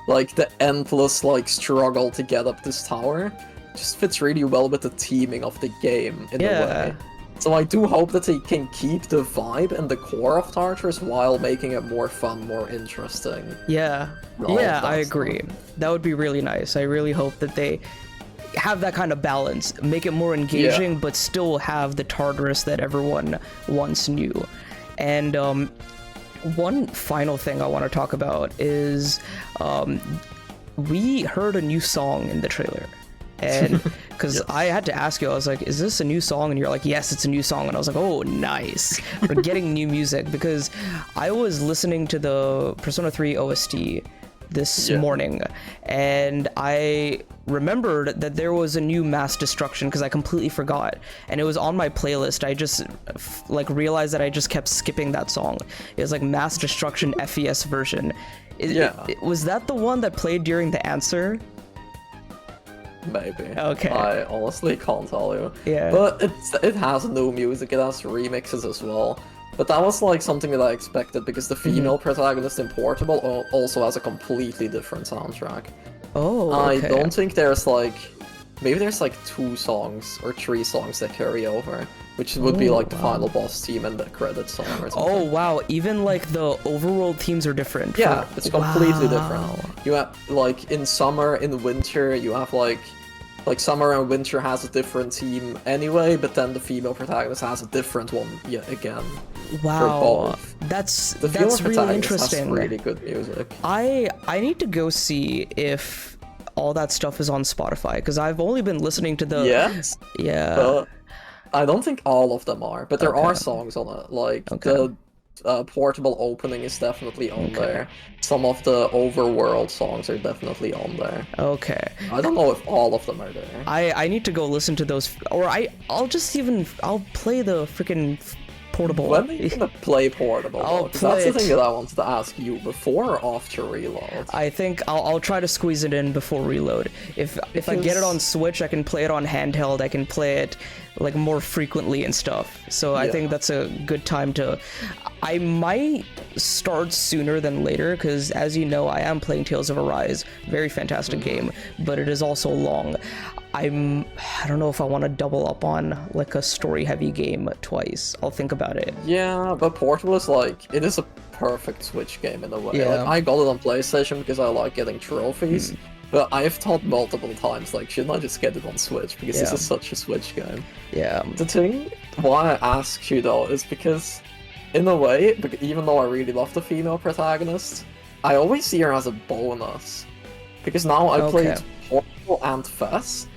Like, the endless, like, struggle to get up this tower just fits really well with the theming of the game, in a way. So I do hope that they can keep the vibe and the core of Tartarus while making it more fun, more interesting. Yeah. Yeah, I agree. That would be really nice. I really hope that they have that kind of balance, make it more engaging, but still have the Tartarus that everyone once knew. And, one final thing I want to talk about is we heard a new song in the trailer. And because I had to ask you, I was like, is this a new song? And you're like, yes, it's a new song. And I was like, oh, nice. We're getting new music, because I was listening to the Persona 3 OST this morning, and I remembered that there was a new Mass Destruction, because I completely forgot, and it was on my playlist. I just like realized that I just kept skipping that song. It was like Mass Destruction FES version. Was that the one that played during the answer? Maybe. Okay. I honestly can't tell you. Yeah. But it has new music, it has remixes as well. But that was, like, something that I expected, because the female protagonist in Portable also has a completely different soundtrack. Oh, okay. I don't think there's, like... Maybe there's, like, 2 songs or 3 songs that carry over, which would be, like, the final boss theme and the credit song or something. Oh, wow. Even, like, the overworld themes are different. Yeah, it's completely different. You have, like, in summer, in winter, you have, like, summer and winter has a different theme anyway, but then the female protagonist has a different one yet again. Wow, that's really interesting. Has really good music. I need to go see if all that stuff is on Spotify, because I've only been listening to the I don't think all of them are, but there are songs on it. Like the Portable opening is definitely on there. Some of the overworld songs are definitely on there. Okay. I don't know if all of them are there. I need to go listen to those, or I'll play the freaking Portable. When are you gonna play Portable? That's the thing that I wanted to ask you, before or after Reload? I think I'll try to squeeze it in before Reload. If I get it on Switch, I can play it on handheld. I can play it like more frequently and stuff. So I think that's a good time to... I might start sooner than later, because as you know, I am playing Tales of Arise. Very fantastic game, but it is also long. I don't know if I want to double up on like a story-heavy game twice. I'll think about it. Yeah, but Portable is like, it is a perfect Switch game in a way. Yeah. Like, I got it on PlayStation because I like getting trophies, but I've thought multiple times, like, shouldn't I just get it on Switch? Because this is such a Switch game. Yeah. The thing why I asked you though is because, in a way, even though I really love the female protagonist, I always see her as a bonus. Because now I played Portable and Fess.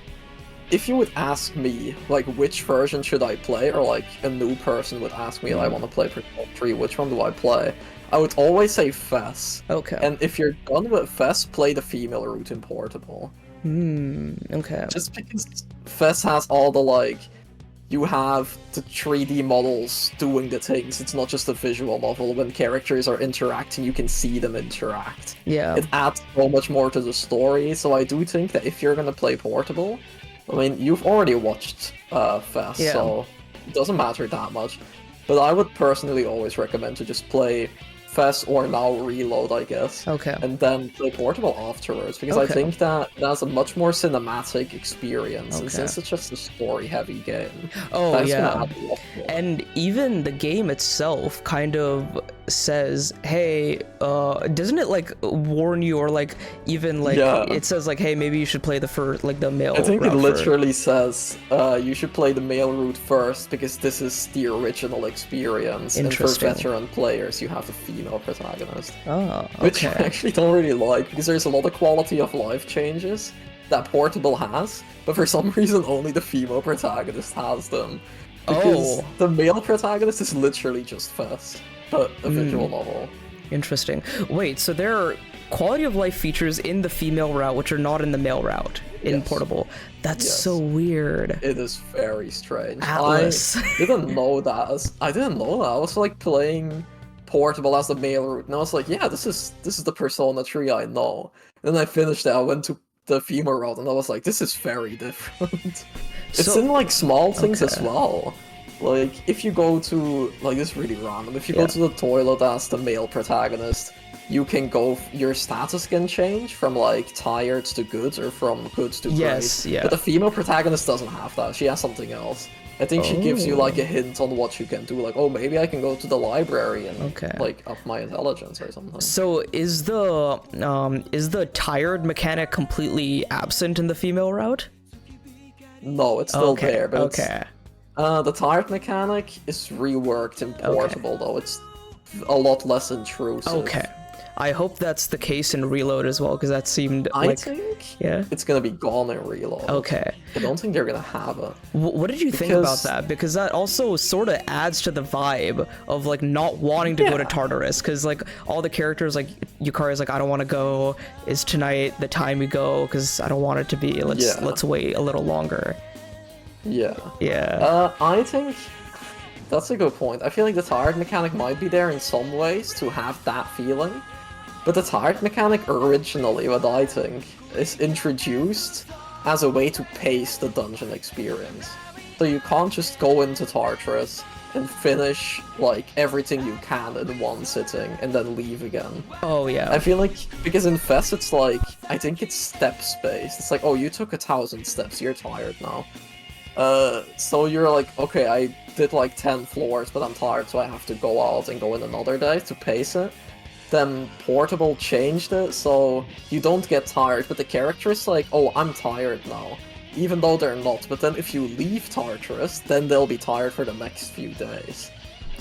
If you would ask me, like, which version should I play, or like a new person would ask me, I want to play Persona 3, which one do I play? I would always say Fess. Okay. And if you're done with Fess, play the female route in Portable. Okay. Just because Fess has all the, like, you have the 3D models doing the things. It's not just a visual novel. When characters are interacting, you can see them interact. Yeah. It adds so much more to the story, so I do think that if you're gonna play Portable, I mean, you've already watched Fess, so it doesn't matter that much. But I would personally always recommend to just play Fess or now Reload, I guess. Okay. And then play Portable afterwards, because I think that that's a much more cinematic experience, and since it's just a story-heavy game. Oh, yeah. And even the game itself kind of says, hey, doesn't it like warn you, or like even like it says like, hey, maybe you should play the male I think it route literally says you should play the male route first because this is the original experience. And for veteran players, you have the female protagonist. Oh, okay. Which I actually don't really like because there's a lot of quality of life changes that Portable has, but for some reason only the female protagonist has them. Because the male protagonist is literally just Fest, but a visual novel. Interesting. Wait, so there are quality of life features in the female route which are not in the male route in Portable. That's so weird. It is very strange. Atlas. I didn't know that. I was like playing Portable as the male route, and I was like, yeah, this is the Persona 3 I know. And then I finished it, I went to the female route, and I was like, this is very different. It's in like small things as well. Like if you go to this is really random. If you go to the toilet as the male protagonist, you can your status can change from like tired to good or from good to great. But the female protagonist doesn't have that. She has something else. I think she gives you like a hint on what you can do. Like, oh, maybe I can go to the library and like up my intelligence or something. So is the tired mechanic completely absent in the female route? No, it's still there, but the tired mechanic is reworked in Portable, though. It's a lot less intrusive. Okay. I hope that's the case in Reload as well, because that seemed I think it's gonna be gone in Reload. Okay. I don't think they're gonna have it. What did you think about that? Because that also sort of adds to the vibe of like not wanting to go to Tartarus, because like all the characters, like Yukari's like, I don't want to go. Is tonight the time we go? Because I don't want it to be. Let's wait a little longer. Yeah. I think that's a good point. I feel like the tired mechanic might be there in some ways to have that feeling. But the tired mechanic originally, what I think, is introduced as a way to pace the dungeon experience. So you can't just go into Tartarus and finish like everything you can in one sitting and then leave again. Oh yeah. I feel like, because in Fest it's like, I think it's steps-based. It's like, oh, you took 1,000 steps, you're tired now. So you're like, okay, I did like 10 floors, but I'm tired, so I have to go out and go in another day to pace it. Then Portable changed it, so you don't get tired, but the character is like, oh, I'm tired now. Even though they're not, but then if you leave Tartarus, then they'll be tired for the next few days.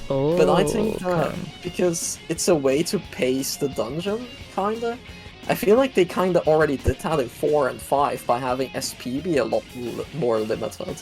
But I think that, because it's a way to pace the dungeon, kinda, I feel like they kinda already did that in 4 and 5 by having SP be a lot more limited.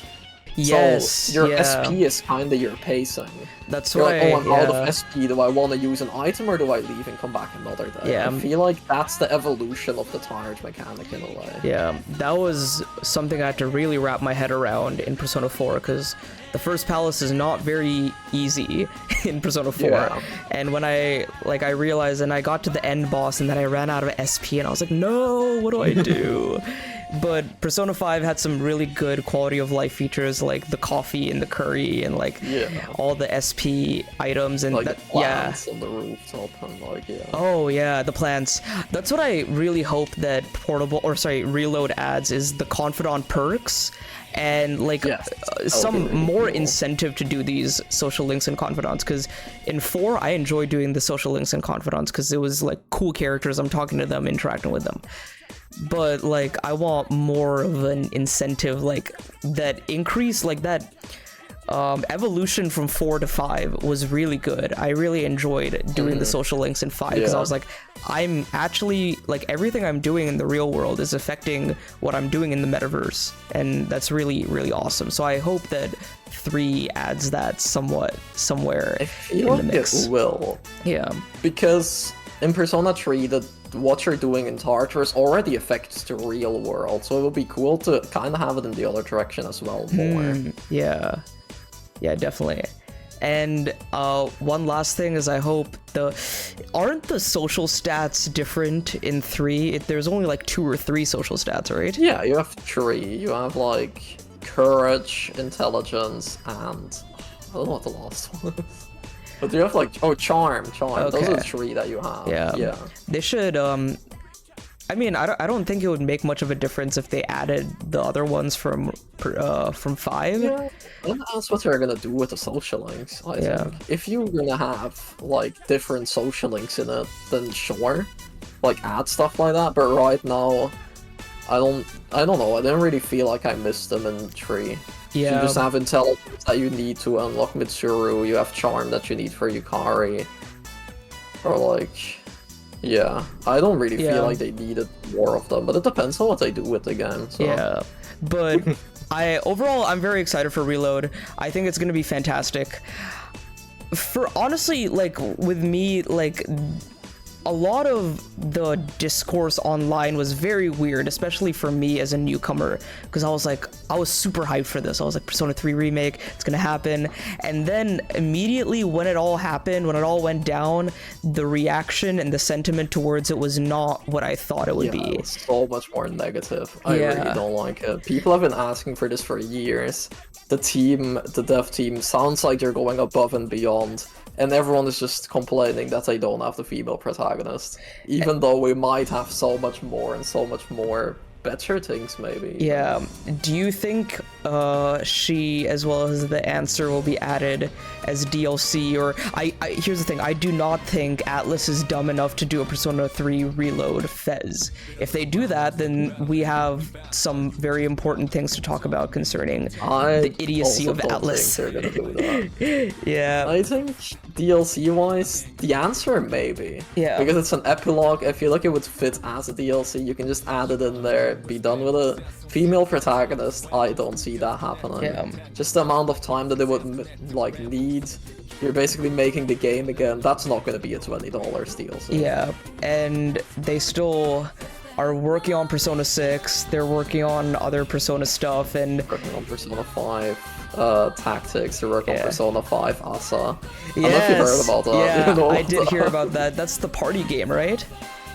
Yes, so your SP is kinda your pacing. That's You're why, like, oh, I'm out of SP, do I want to use an item or do I leave and come back another day? Yeah, I feel like that's the evolution of the tired mechanic in a way. Yeah, that was something I had to really wrap my head around in Persona 4, because the first palace is not very easy in Persona 4. And when I realized, and I got to the end boss and then I ran out of SP and I was like, no, what do I do? But Persona 5 had some really good quality of life features, like the coffee and the curry and like all the SP items and like the plants on the rooftop and like Oh yeah, the plants. That's what I really hope that Reload adds, is the confidant perks and like some more incentive to do these social links and confidants, because in 4 I enjoyed doing the social links and confidants because it was like cool characters, I'm talking to them, interacting with them. But like I want more of an incentive, like that increase, like that evolution from 4 to 5 was really good. I really enjoyed doing the social links in 5 because I was like, I'm actually like, everything I'm doing in the real world is affecting what I'm doing in the metaverse, and that's really, really awesome. So I hope that 3 adds that somewhat somewhere in the mix. It will. Yeah. Because in Persona 3, what you're doing in Tartarus already affects the real world, so it would be cool to kind of have it in the other direction as well more. Yeah, definitely. And one last thing is, I hope aren't the social stats different in 3? There's only like 2 or 3 social stats, right? Yeah, you have 3. You have like courage, intelligence, and I don't know what the last one is. But you have like charm. Okay. Those are the 3 that you have. Yeah. They should I mean, I don't think it would make much of a difference if they added the other ones from 5. Yeah, and that's what they're gonna do with the social links, I think. If you're gonna have, like, different social links in it, then sure, like, add stuff like that, but right now, I don't know, I didn't really feel like I missed them in 3. Yeah. You just have intelligence that you need to unlock Mitsuru, you have charm that you need for Yukari, or like... Yeah, I don't really feel like they needed more of them, but it depends on what they do with the game. So. Yeah, but overall, I'm very excited for Reload. I think it's gonna be fantastic. For honestly, like with me, like a lot of the discourse online was very weird, especially for me as a newcomer, because I was super hyped for this. I was like, Persona 3 Remake, it's gonna happen. And then immediately when it all happened, when it all went down, the reaction and the sentiment towards it was not what I thought it would be. It's so much more negative. I really don't like it. People have been asking for this for years. The dev team sounds like they're going above and beyond. And everyone is just complaining that they don't have the female protagonist. Even though we might have so much more and so much more better things, maybe. Yeah. Do you think she, as well as the answer, will be added as DLC? Or here's the thing, I do not think Atlas is dumb enough to do a Persona 3 Reload Fez. If they do that, then we have some very important things to talk about concerning the idiocy of Atlas. Think they're gonna do that. Yeah. I think DLC-wise, the answer maybe. Yeah. Because it's an epilogue, I feel like it would fit as a DLC. You can just add it in there, be done with it. Female protagonist, I don't see that happening. Yeah. Just the amount of time that they would like need. You're basically making the game again. That's not going to be a $20 DLC. Yeah, and they still are working on Persona 6. They're working on other Persona stuff, and working on Persona 5 Tactics. They're working on Persona 5 Asa. I don't know if you heard about that. Yeah, you know, I did hear about that. That's the party game, right?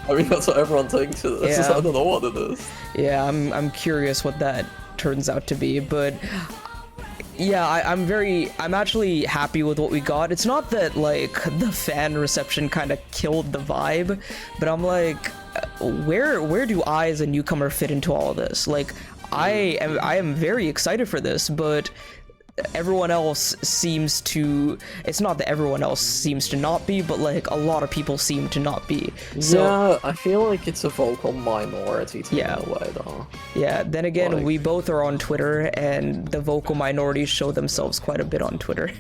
I mean, that's what everyone thinks it is. I don't know what it is. Yeah, I'm curious what that turns out to be, but yeah, I'm actually happy with what we got. It's not that like the fan reception kind of killed the vibe, but I'm like, where do I as a newcomer fit into all of this? Like, I am very excited for this, but everyone else seems to, it's not that everyone else seems to not be, but like a lot of people seem to not be. So, yeah, I feel like it's a vocal minority in a way though. Yeah, then again, we both are on Twitter, and the vocal minorities show themselves quite a bit on Twitter.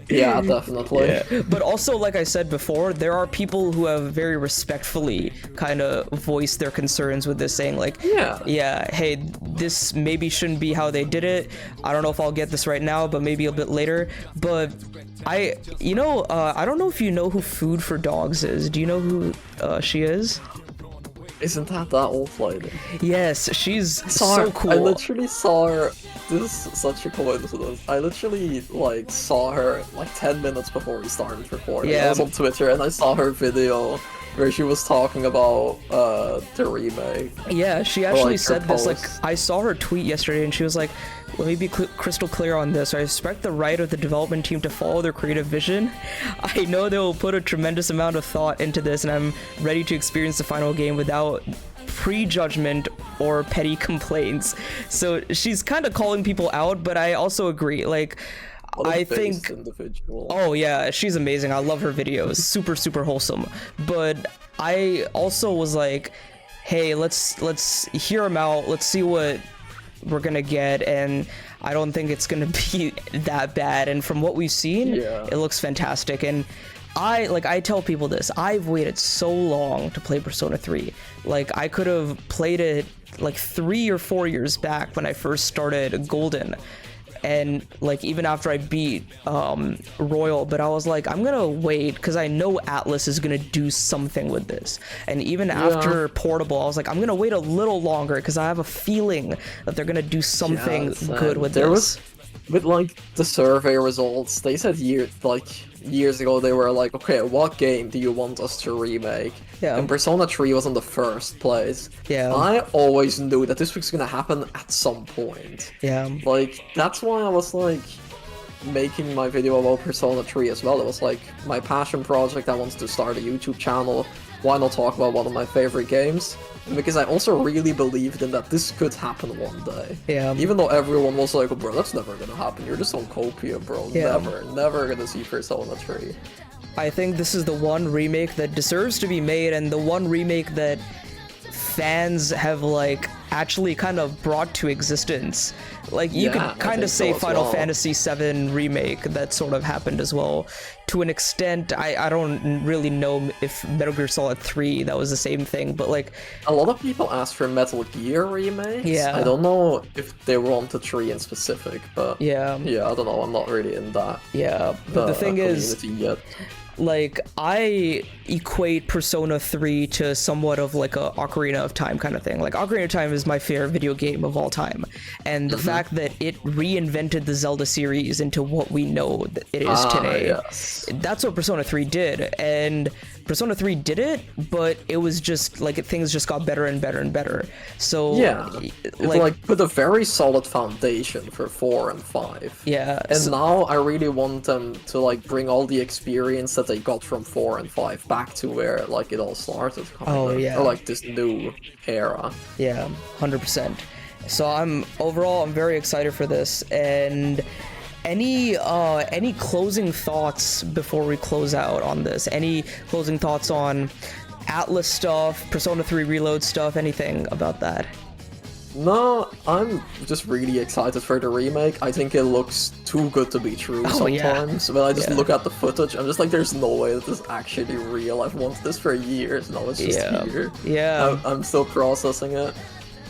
Yeah, definitely. Yeah. But also, like I said before, there are people who have very respectfully kind of voiced their concerns with this, saying like, yeah, hey, this maybe shouldn't be how they did it. I don't know if I'll get this right now, but maybe a bit later. But I don't know if you know who Food for Dogs is. Do you know who she is? Isn't that old lady? Yes, she's so cool. I literally saw her. This is such a coincidence. I literally like saw her like 10 minutes before we started recording. Yeah. I was on Twitter and I saw her video where she was talking about the remake. Yeah, she actually like, said this. Like, I saw her tweet yesterday, and she was like, "Let me be crystal clear on this. I respect the right of the development team to follow their creative vision. I know they will put a tremendous amount of thought into this, and I'm ready to experience the final game without prejudgment or petty complaints." So she's kind of calling people out, but I also agree. Like, I think individual. Oh yeah, she's amazing. I love her videos. Super wholesome. But I also was like, hey, let's hear them out. Let's see what we're gonna get, and I don't think it's gonna be that bad. And from what we've seen, it looks fantastic. And I tell people this, I've waited so long to play Persona 3. Like, I could have played it like 3 or 4 years back when I first started Golden. And like, even after I beat Royal, but I was like, I'm gonna wait because I know Atlas is gonna do something with this. And even after Portable, I was like, I'm gonna wait a little longer because I have a feeling that they're gonna do something good with this. With like the survey results, they said years ago, they were like, okay, what game do you want us to remake? Yeah. And Persona 3 was in the first place. Yeah. I always knew that this was gonna happen at some point. Yeah. Like, that's why I was like making my video about Persona 3 as well. It was like my passion project. I wanted to start a YouTube channel. why not talk about one of my favorite games? Because I also really believed in that this could happen one day. Yeah. Even though everyone was like, bro, that's never gonna happen. You're just on Copia, bro. Yeah. Never gonna see Persona 3. I think this is the one remake that deserves to be made, and the one remake that fans have like actually kind of brought to existence. Like you could kind of say Final Fantasy VII Remake, that sort of happened as well. To an extent, I don't really know if Metal Gear Solid 3 that was the same thing, but like a lot of people ask for Metal Gear remakes. Yeah. I don't know if they were on to 3 in specific, but yeah, I don't know. I'm not really in that. Yeah, but the thing is, yet. Like, I equate Persona 3 to somewhat of like a Ocarina of Time kind of thing. Like, Ocarina of Time is my favorite video game of all time. And the fact that it reinvented the Zelda series into what we know that it is today, that's what Persona 3 did. And Persona 3 did it, but it was just, like, things just got better and better and better. So, yeah, like put a very solid foundation for 4 and 5. Yeah. And now I really want them to, like, bring all the experience that they got from 4 and 5 back to where like it all started. Or like this new era. Yeah, 100%. So I'm very excited for this. And any closing thoughts before we close out on this? Any closing thoughts on Atlas stuff, Persona 3 Reload stuff, anything about that? No, I'm just really excited for the remake. I think it looks too good to be true sometimes. When I just look at the footage, I'm just like, there's no way that this is actually real. I've wanted this for years, now it's just here. Yeah. I'm still processing it.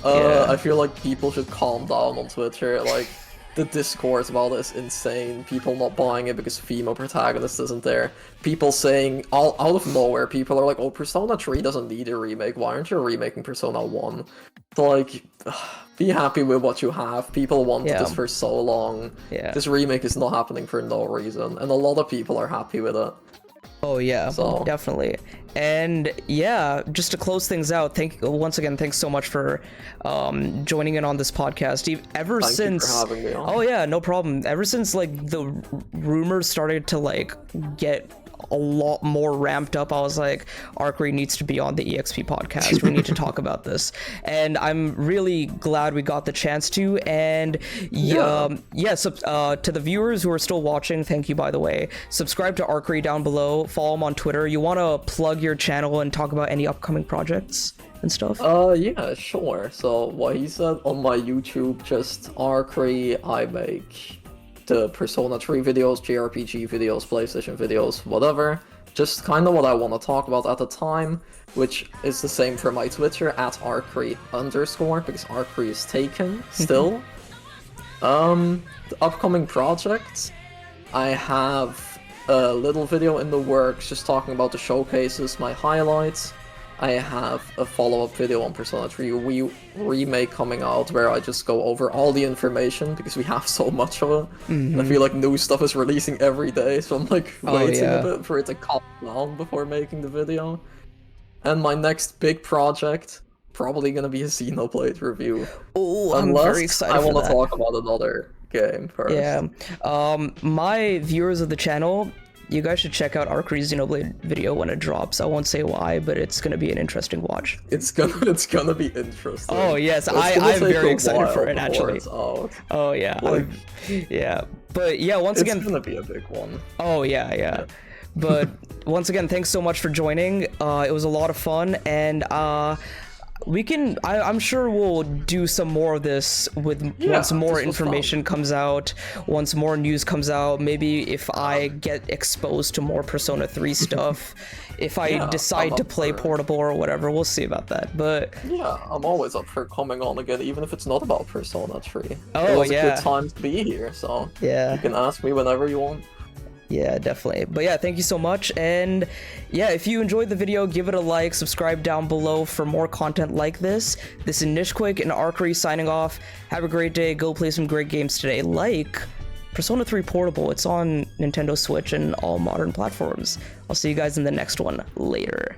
I feel like people should calm down on Twitter. Like, the discourse about it is insane. People not buying it because female protagonist isn't there. People saying, out of nowhere, people are like, oh, Persona 3 doesn't need a remake. Why aren't you remaking Persona 1? So, like, be happy with what you have. People wanted this for so long. Yeah. This remake is not happening for no reason. And a lot of people are happy with it. Oh yeah, definitely. And yeah, just to close things out, once again, thanks so much for joining in on this podcast. Thank you for having me on. Oh yeah, no problem. Ever since like the rumors started to like get a lot more ramped up, I was like, Arcry needs to be on the EXP podcast. We need to talk about this. And I'm really glad we got the chance to. And so to the viewers who are still watching, thank you, by the way. Subscribe to Arcry down below. Follow him on Twitter. You want to plug your channel and talk about any upcoming projects and stuff? Yeah, sure. So what he said on my YouTube, just Arcry, I make the Persona 3 videos, JRPG videos, PlayStation videos, whatever. Just kind of what I want to talk about at the time, which is the same for my Twitter, @Arcry_, because Arcry is taken, still. The upcoming projects, I have a little video in the works, just talking about the showcases, my highlights. I have a follow-up video on Persona 3 Remake coming out where I just go over all the information because we have so much of it. And I feel like new stuff is releasing every day, so I'm like waiting a bit for it to calm down before making the video. And my next big project, probably gonna be a Xenoblade review. Oh, I'm very excited for that. I want to talk about another game first. Yeah. My viewers of the channel, you guys should check out Arcry's Xenoblade video when it drops. I won't say why, but it's gonna be an interesting watch. It's gonna be interesting. Oh yes, I'm very excited for it actually. Oh yeah, But yeah, once again, it's gonna be a big one. Oh yeah. But once again, thanks so much for joining. It was a lot of fun, and I'm sure we'll do some more of this once more information comes out, once more news comes out. Maybe if I get exposed to more Persona 3 stuff, if I decide to play portable or whatever, we'll see about that. But yeah, I'm always up for coming on again, even if it's not about Persona 3. Oh, it was a good time to be here, so you can ask me whenever you want. Yeah, definitely. But yeah, thank you so much. And yeah, if you enjoyed the video, give it a like, subscribe down below for more content like this. This is Nishquick and Arcry signing off. Have a great day. Go play some great games today, like Persona 3 Portable. It's on Nintendo Switch and all modern platforms. I'll see you guys in the next one later.